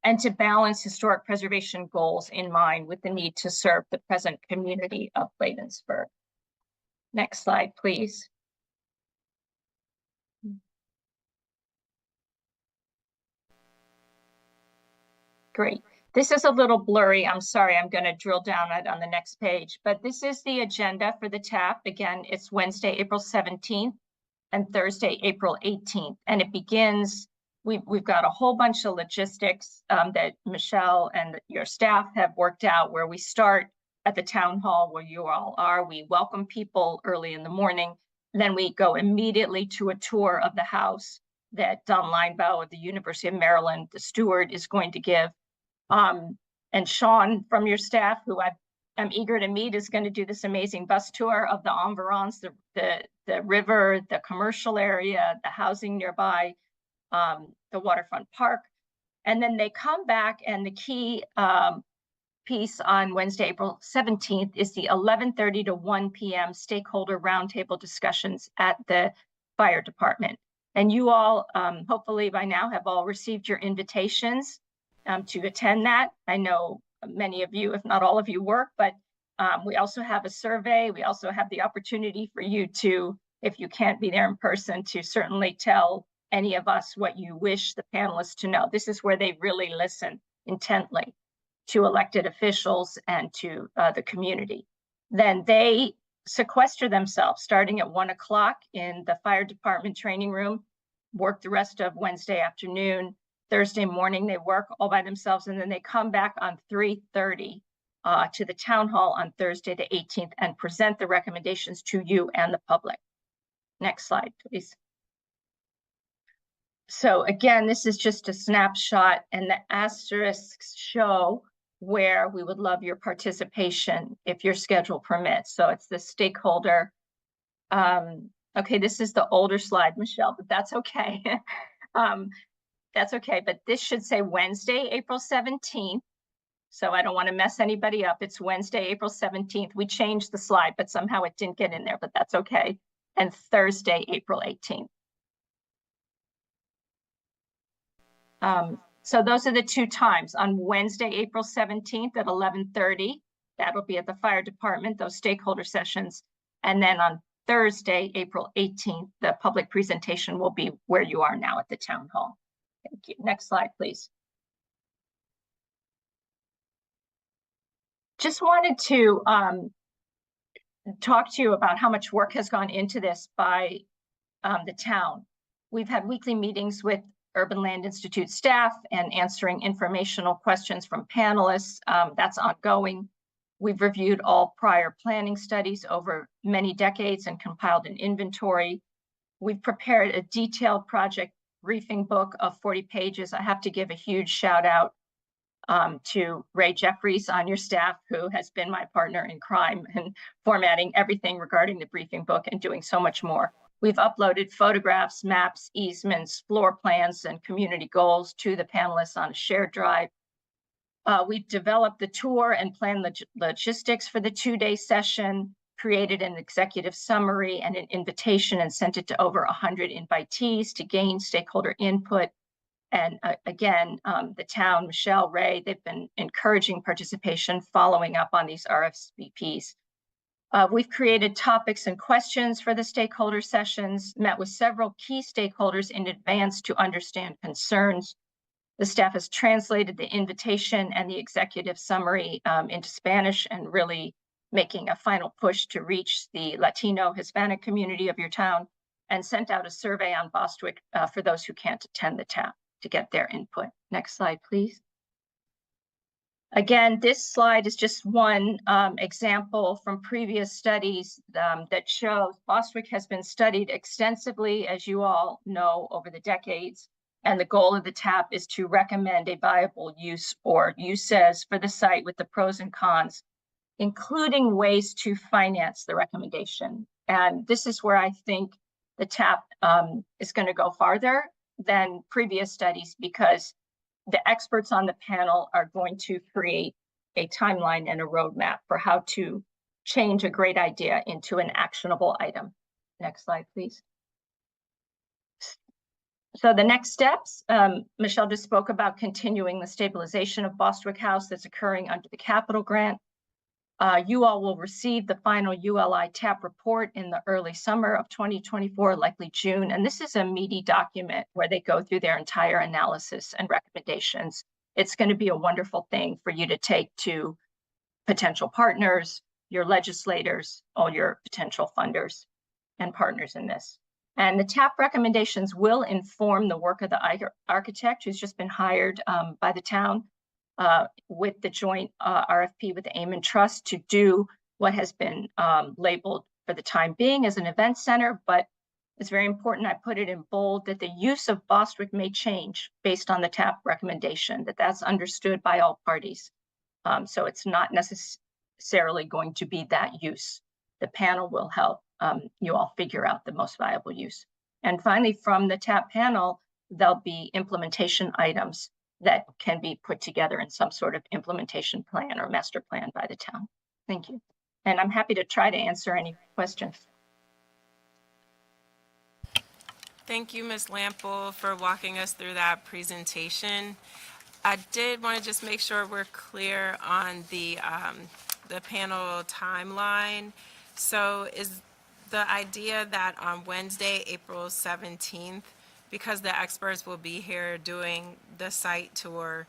and to balance historic preservation goals in mind with the need to serve the present community of Bladensburg. Next slide, please. Great. This is a little blurry. I'm sorry, I'm going to drill down on the next page, but this is the agenda for the TAP. Again, it's Wednesday, April 17th and Thursday, April 18th. And it begins, we've got a whole bunch of logistics that Michelle and your staff have worked out, where we start at the town hall where you all are. We welcome people early in the morning. Then we go immediately to a tour of the house that Don Linebaugh of the University of Maryland, the steward, is going to give. And Sean from your staff, who I'm eager to meet, is going to do this amazing bus tour of the environs, the river, the commercial area, the housing nearby, the waterfront park. And then they come back, and the key piece on Wednesday, April 17th is the 11:30 to 1 p.m. stakeholder roundtable discussions at the fire department. And you all, hopefully by now, have all received your invitations to attend that. I know many of you, if not all of you, work, but we also have a survey. We also have the opportunity for you to, if you can't be there in person, to certainly tell any of us what you wish the panelists to know. This is where they really listen intently to elected officials and to the community. Then they sequester themselves starting at 1 o'clock in the fire department training room, work the rest of Wednesday afternoon. Thursday morning, they work all by themselves, and then they come back on 3:30 to the town hall on Thursday, the 18th, and present the recommendations to you and the public. Next slide, please. So again, this is just a snapshot, and the asterisks show where we would love your participation if your schedule permits. So it's the stakeholder. Okay, this is the older slide, Michelle, but that's okay. That's okay, but this should say Wednesday, April 17th. So I don't want to mess anybody up. It's Wednesday, April 17th. We changed the slide, but somehow it didn't get in there, but that's okay. And Thursday, April 18th. So those are the two times. On Wednesday, April 17th at 11:30, that'll be at the fire department, those stakeholder sessions. And then on Thursday, April 18th, the public presentation will be where you are now at the town hall. Thank you. Next slide, please. Just wanted to talk to you about how much work has gone into this by the town. We've had weekly meetings with Urban Land Institute staff and answering informational questions from panelists. That's ongoing. We've reviewed all prior planning studies over many decades and compiled an inventory. We've prepared a detailed project briefing book of 40 pages. I have to give a huge shout out to Ray Jeffries on your staff, who has been my partner in crime and formatting everything regarding the briefing book and doing so much more. We've uploaded photographs, maps, easements, floor plans, and community goals to the panelists on a shared drive. We've developed the tour and planned logistics for the 2-day session, created an executive summary and an invitation and sent it to over 100 invitees to gain stakeholder input. And again, the town, Michelle, Ray, they've been encouraging participation, following up on these RSVPs. We've created topics and questions for the stakeholder sessions, met with several key stakeholders in advance to understand concerns. The staff has translated the invitation and the executive summary into Spanish and really making a final push to reach the Latino Hispanic community of your town, and sent out a survey on Bostwick for those who can't attend the town to get their input. Next slide, please. Again, this slide is just one example from previous studies that shows Bostwick has been studied extensively, as you all know, over the decades. And the goal of the TAP is to recommend a viable use or uses for the site with the pros and cons, including ways to finance the recommendation. And this is where I think the TAP is going to go farther than previous studies, because the experts on the panel are going to create a timeline and a roadmap for how to change a great idea into an actionable item. Next slide, please. So the next steps, Michelle just spoke about continuing the stabilization of Bostwick House that's occurring under the capital grant. You all will receive the final ULI TAP report in the early summer of 2024, likely June. And this is a meaty document where they go through their entire analysis and recommendations. It's going to be a wonderful thing for you to take to potential partners, your legislators, all your potential funders and partners in this. And the TAP recommendations will inform the work of the architect who's just been hired by the town with the joint RFP with the Amen Trust to do what has been labeled for the time being as an event center, but it's very important I put it in bold that the use of Bostwick may change based on the TAP recommendation, that's understood by all parties. So it's not necessarily going to be that use. The panel will help you all figure out the most viable use. And finally, from the TAP panel, there'll be implementation items that can be put together in some sort of implementation plan or master plan by the town. Thank you. And I'm happy to try to answer any questions. Thank you, Ms. Lample, for walking us through that presentation. I did want to just make sure we're clear on the panel timeline. So is the idea that on Wednesday, April 17th, because the experts will be here doing the site tour,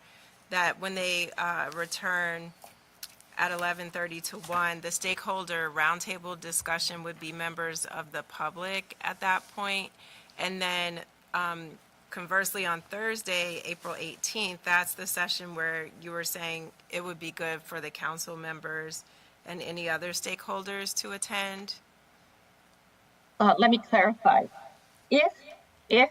that when they return at 11:30 to 1, the stakeholder roundtable discussion would be members of the public at that point, and then conversely, on Thursday, April 18th, that's the session where you were saying it would be good for the council members and any other stakeholders to attend. Let me clarify. If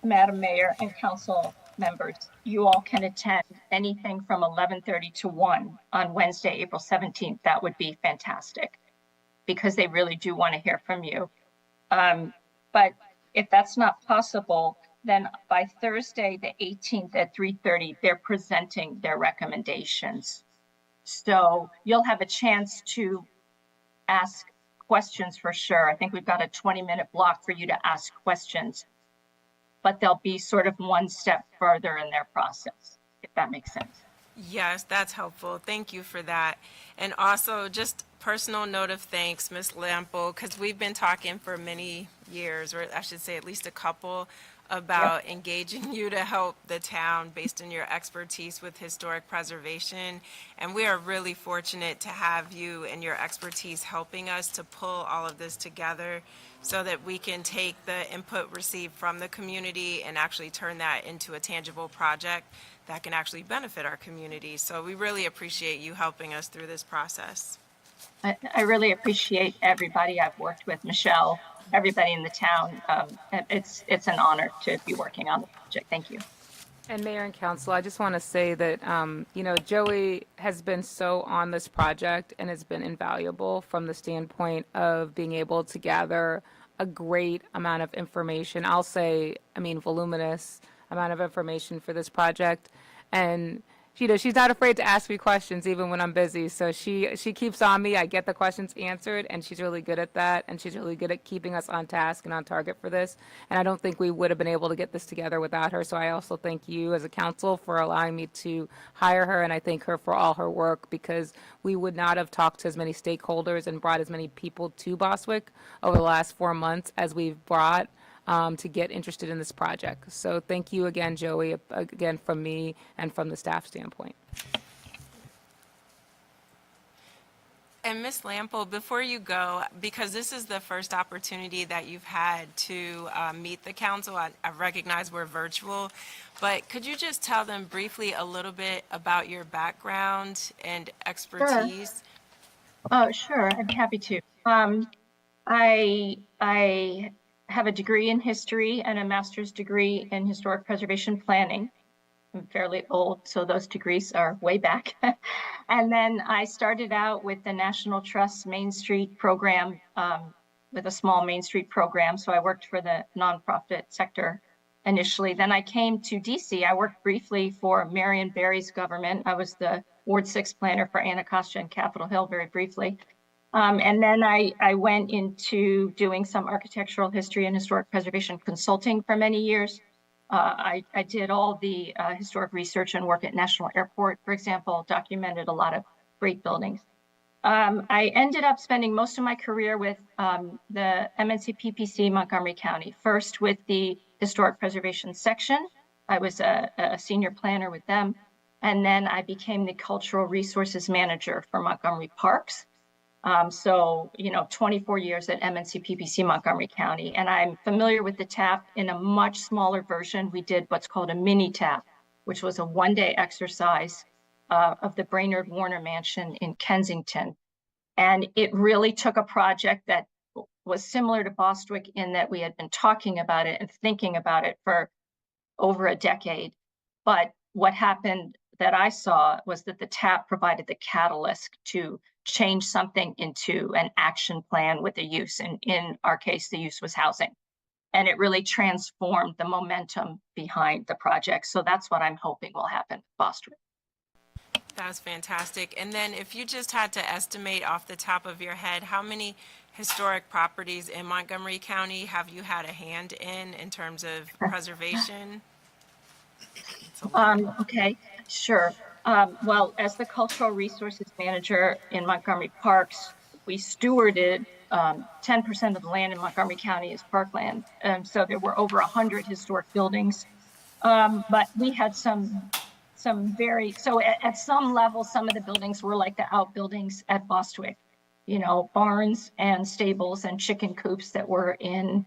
Madam Mayor and council members, you all can attend anything from 11:30 to 1 on Wednesday, April 17th, that would be fantastic, because they really do want to hear from you. But if that's not possible, then by Thursday, the 18th at 3:30, they're presenting their recommendations. So you'll have a chance to ask questions for sure. I think we've got a 20-minute block for you to ask questions, but they'll be sort of one step further in their process, if that makes sense. Yes, that's helpful. Thank you for that. And also, just personal note of thanks, Ms. Lample, because we've been talking for many years, or I should say at least a couple, about engaging you to help the town based on your expertise with historic preservation. And we are really fortunate to have you and your expertise helping us to pull all of this together so that we can take the input received from the community and actually turn that into a tangible project that can actually benefit our community. So we really appreciate you helping us through this process. I really appreciate everybody I've worked with, Michelle, everybody in the town. It's an honor to be working on the project. Thank you. And Mayor and Council, I just want to say that, Joey has been so on this project and has been invaluable from the standpoint of being able to gather a great amount of information. I'll say, voluminous amount of information for this project. And she's not afraid to ask me questions even when I'm busy. So she keeps on me. I get the questions answered, and she's really good at that. And she's really good at keeping us on task and on target for this. And I don't think we would have been able to get this together without her. So I also thank you as a council for allowing me to hire her, and I thank her for all her work, because we would not have talked to as many stakeholders and brought as many people to Bostwick over the last 4 months as we've brought to get interested in this project. So thank you again, Joey, again from me and from the staff standpoint. And Ms. Lample, before you go, because this is the first opportunity that you've had to meet the council, I recognize we're virtual, but could you just tell them briefly a little bit about your background and expertise? Oh, sure. I'd be happy to. I have a degree in history and a master's degree in historic preservation planning. I'm fairly old, so those degrees are way back. And then I started out with the National Trust's Main Street program, with a small Main Street program. So I worked for the nonprofit sector initially. Then I came to DC. I worked briefly for Marion Barry's government. I was the Ward 6 planner for Anacostia and Capitol Hill very briefly. And then I went into doing some architectural history and historic preservation consulting for many years. I did all the historic research and work at National Airport, for example, documented a lot of great buildings. I ended up spending most of my career with the MNC PPC Montgomery County, first with the historic preservation section. I was a senior planner with them. And then I became the cultural resources manager for Montgomery Parks. So, 24 years at MNC PPC Montgomery County, and I'm familiar with the TAP in a much smaller version. We did what's called a mini TAP, which was a one-day exercise of the Brainerd Warner Mansion in Kensington. And it really took a project that was similar to Bostwick in that we had been talking about it and thinking about it for over a decade. But what happened that I saw was that the TAP provided the catalyst to change something into an action plan with the use. And in our case, the use was housing. And it really transformed the momentum behind the project. So that's what I'm hoping will happen with Bostwick. That's fantastic. And then if you just had to estimate off the top of your head, how many historic properties in Montgomery County have you had a hand in terms of preservation? Okay, sure. Well, as the cultural resources manager in Montgomery Parks, we stewarded 10% of the land in Montgomery County as parkland. So there were over 100 historic buildings. But we had some at some level, some of the buildings were like the outbuildings at Bostwick, barns and stables and chicken coops that were in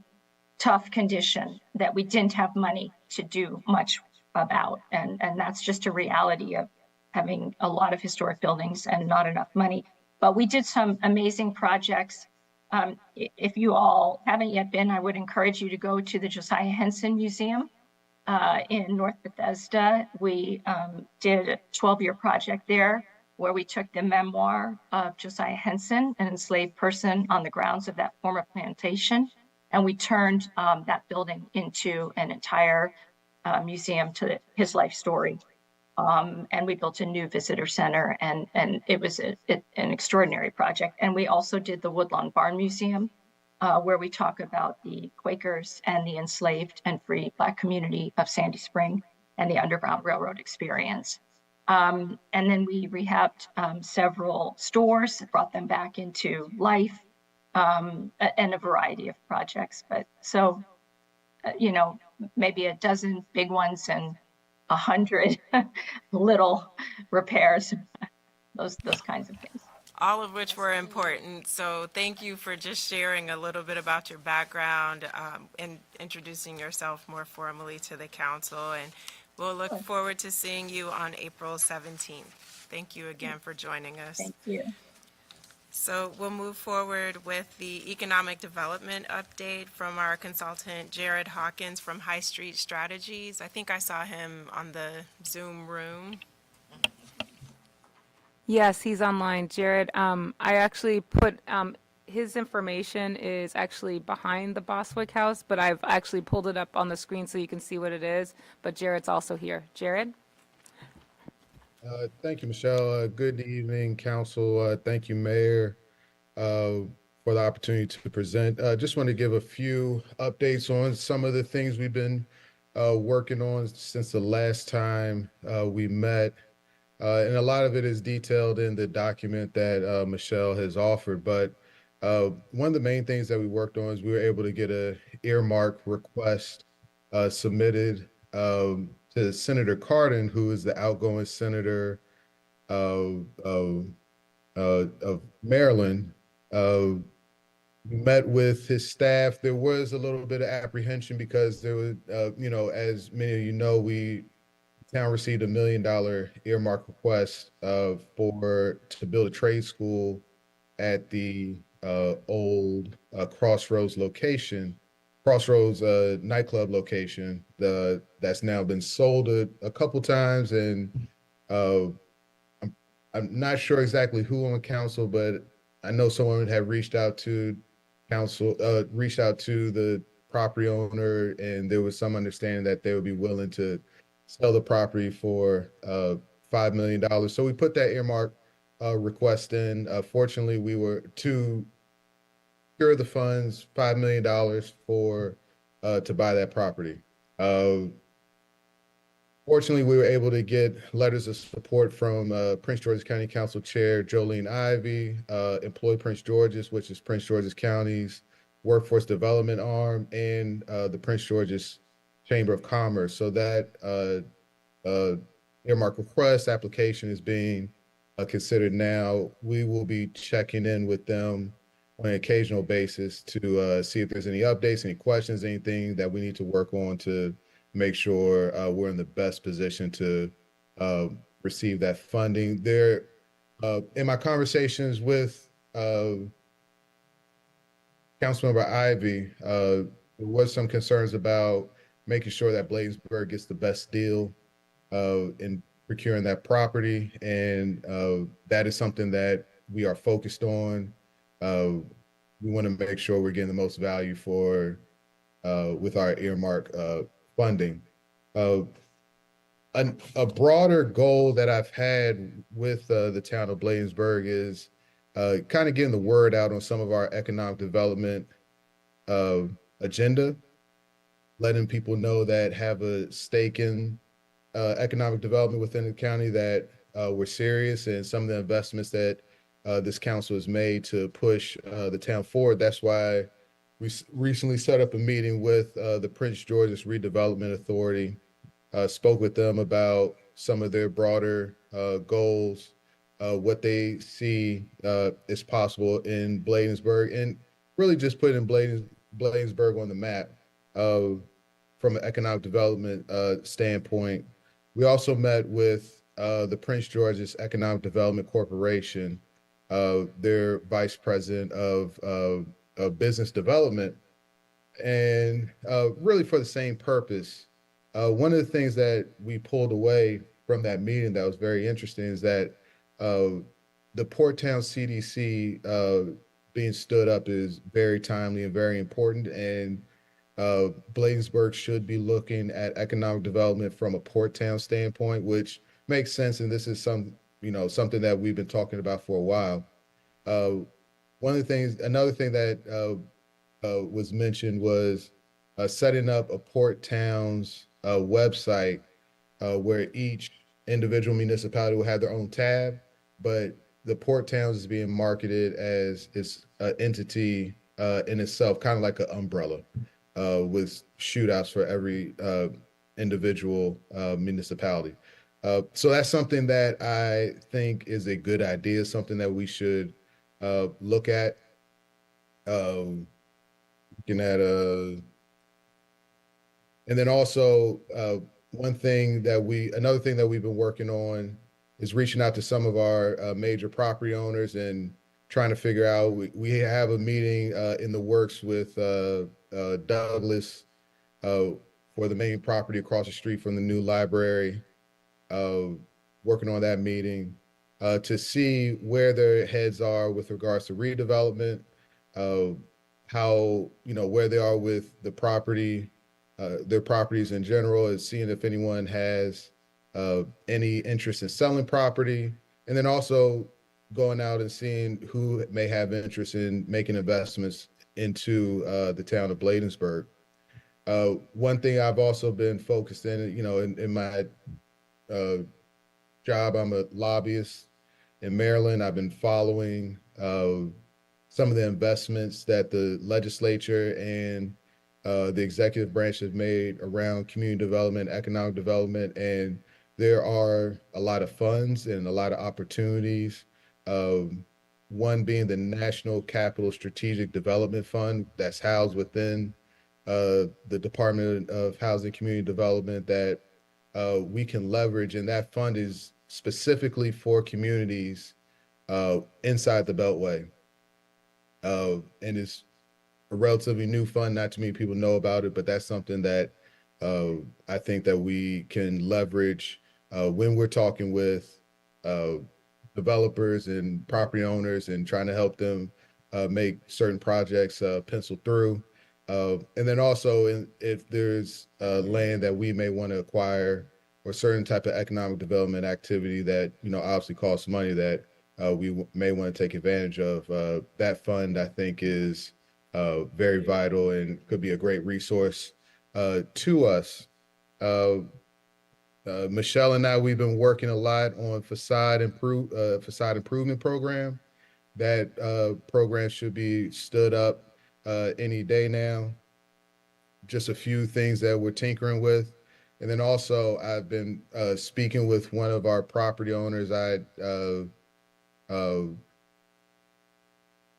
tough condition that we didn't have money to do much about. And that's just a reality of having a lot of historic buildings and not enough money. But we did some amazing projects. If you all haven't yet been, I would encourage you to go to the Josiah Henson Museum in North Bethesda. We did a 12-year project there where we took the memoir of Josiah Henson, an enslaved person on the grounds of that former plantation, and we turned that building into an entire museum to his life story. And we built a new visitor center, and it was an extraordinary project. And we also did the Woodlawn Barn Museum, where we talk about the Quakers and the enslaved and free Black community of Sandy Spring and the Underground Railroad experience. And then we rehabbed several stores, brought them back into life, and a variety of projects. But so, maybe a dozen big ones and 100 little repairs, those kinds of things. All of which were important. So thank you for just sharing a little bit about your background and introducing yourself more formally to the council. And we'll look forward to seeing you on April 17th. Thank you again for joining us. Thank you. So we'll move forward with the economic development update from our consultant, Jared Hawkins from High Street Strategies. I think I saw him on the Zoom room. Yes, he's online, Jared. I actually put, his information is actually behind the Boswick House, but I've actually pulled it up on the screen so you can see what it is. But Jared's also here. Jared? Thank you, Michelle. Good evening, council. Thank you, Mayor, for the opportunity to present. Just want to give a few updates on some of the things we've been working on since the last time we met. And a lot of it is detailed in the document that Michelle has offered. But one of the main things that we worked on is we were able to get a earmark request submitted to Senator Cardin, who is the outgoing senator of Maryland. Met with his staff. There was a little bit of apprehension because there was, as many of you know, town received $1 million earmark request to build a trade school at the old Crossroads nightclub location. That's now been sold a couple times, and I'm not sure exactly who on council, but I know someone had reached out to the property owner, and there was some understanding that they would be willing to sell the property for $5 million. So we put that earmark request in. Fortunately, we were to secure the funds, $5 million to buy that property. Fortunately, we were able to get letters of support from Prince George's County Council Chair Jolene Ivey, Employ Prince George's, which is Prince George's County's workforce development arm, and the Prince George's Chamber of Commerce. So that earmark request application is being considered now. We will be checking in with them on an occasional basis to see if there's any updates, any questions, anything that we need to work on to make sure we're in the best position to receive that funding. There, in my conversations with Councilmember Ivey, there was some concerns about making sure that Bladensburg gets the best deal in procuring that property, and that is something that we are focused on. We want to make sure we're getting the most value for with our earmark funding. A broader goal that I've had with the town of Bladensburg is kind of getting the word out on some of our economic development agenda, letting people know that have a stake in economic development within the county that we're serious, and some of the investments that this council has made to push the town forward. That's why we recently set up a meeting with the Prince George's Redevelopment Authority, spoke with them about some of their broader goals, what they see is possible in Bladensburg, and really just putting Bladensburg on the map. from an economic development standpoint. We also met with the Prince George's Economic Development Corporation, their vice president of business development, and really for the same purpose. One of the things that we pulled away from that meeting that was very interesting is that the Port Town CDC being stood up is very timely and very important. And Bladensburg should be looking at economic development from a port town standpoint, which makes sense. And this is something that we've been talking about for a while. Another thing that was mentioned was setting up a port town's website where each individual municipality will have their own tab, but the port towns is being marketed as its entity in itself, kind of like an umbrella with shootouts for every individual municipality. So that's something that I think is a good idea, something that we should look at. Looking at and then also another thing that we've been working on is reaching out to some of our major property owners and trying to figure out. We have a meeting in the works with Douglas for the main property across the street from the new library. Working on that meeting to see where their heads are with regards to redevelopment, how, where they are with the property, their properties in general, is seeing if anyone has any interest in selling property, and then also going out and seeing who may have interest in making investments into the town of Bladensburg. One thing I've also been focused in my job, I'm a lobbyist in Maryland. I've been following some of the investments that the legislature and the executive branch have made around community development, economic development, and there are a lot of funds and a lot of opportunities. One being the National Capital Strategic Development Fund that's housed within the Department of Housing and Community Development that we can leverage, and that fund is specifically for communities inside the Beltway. And it's a relatively new fund. Not too many people know about it, but that's something that I think that we can leverage when we're talking with developers and property owners and trying to help them make certain projects pencil through. And then also if there's land that we may want to acquire or certain type of economic development activity that, obviously costs money that we may want to take advantage of, that fund I think is very vital and could be a great resource to us. Michelle and I, we've been working a lot on facade improvement program. That program should be stood up any day now. Just a few things that we're tinkering with. And then also I've been speaking with one of our property owners. I'll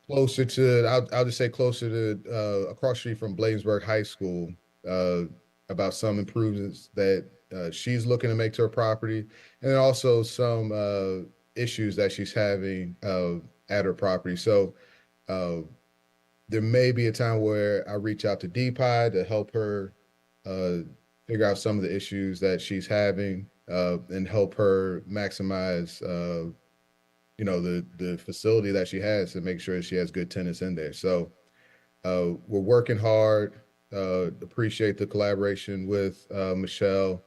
just say closer to across the street from Bladensburg High School about some improvements that she's looking to make to her property, and then also some issues that she's having at her property. So there may be a time where I reach out to DPI to help her figure out some of the issues that she's having and help her maximize the facility that she has to make sure she has good tenants in there. So we're working hard. Appreciate the collaboration with Michelle,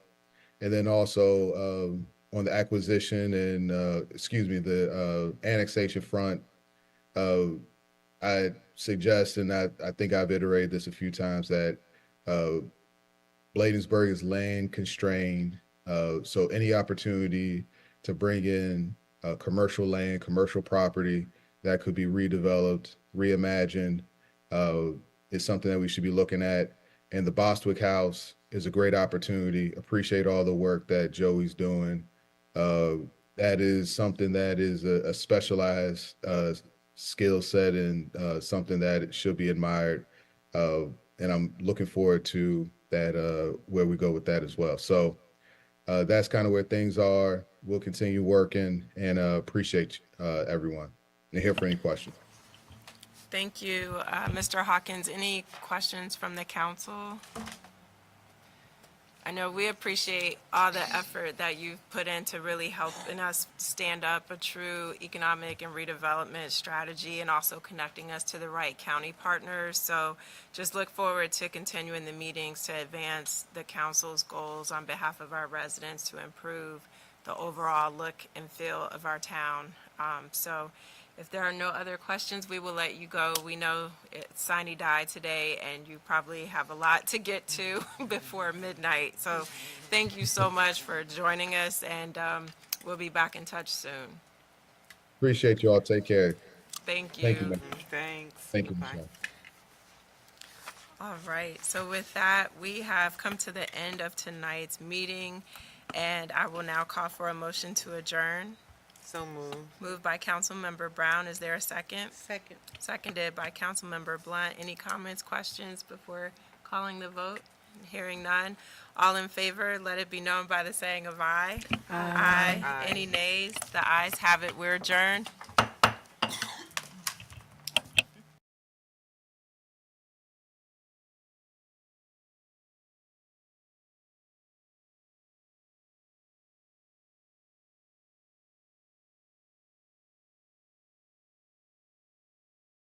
and then also on the acquisition and the annexation front. I suggest, and I think I've iterated this a few times, that Bladensburg is land constrained. So any opportunity to bring in commercial land, commercial property that could be redeveloped, reimagined, is something that we should be looking at. And the Bostwick House is a great opportunity. Appreciate all the work that Joey's doing. That is something that is a specialized skill set and something that should be admired. and I'm looking forward to that, where we go with that as well. So that's kind of where things are. We'll continue working and appreciate everyone and here for any questions. Thank you. Mr. Hawkins, any questions from the council? I know we appreciate all the effort that you've put into really helping us stand up a true economic and redevelopment strategy and also connecting us to the right county partners. So just look forward to continuing the meetings to advance the council's goals on behalf of our residents to improve the overall look and feel of our town. So if there are no other questions, we will let you go. We know it's sine die today, and you probably have a lot to get to before midnight. So thank you so much for joining us, and we'll be back in touch soon. Appreciate you all. Take care. Thank you. Thank you, man. Thanks. Thank you, Bye. Michelle. All right, so with that, we have come to the end of tonight's meeting, and I will now call for a motion to adjourn. So moved. Moved by Councilmember Brown. Is there a second? Second. Seconded by Councilmember Blunt. Any comments, questions before calling the vote? Hearing none. All in favor, let it be known by the saying of aye. Aye. Aye. Any nays? The ayes have it. We're adjourned.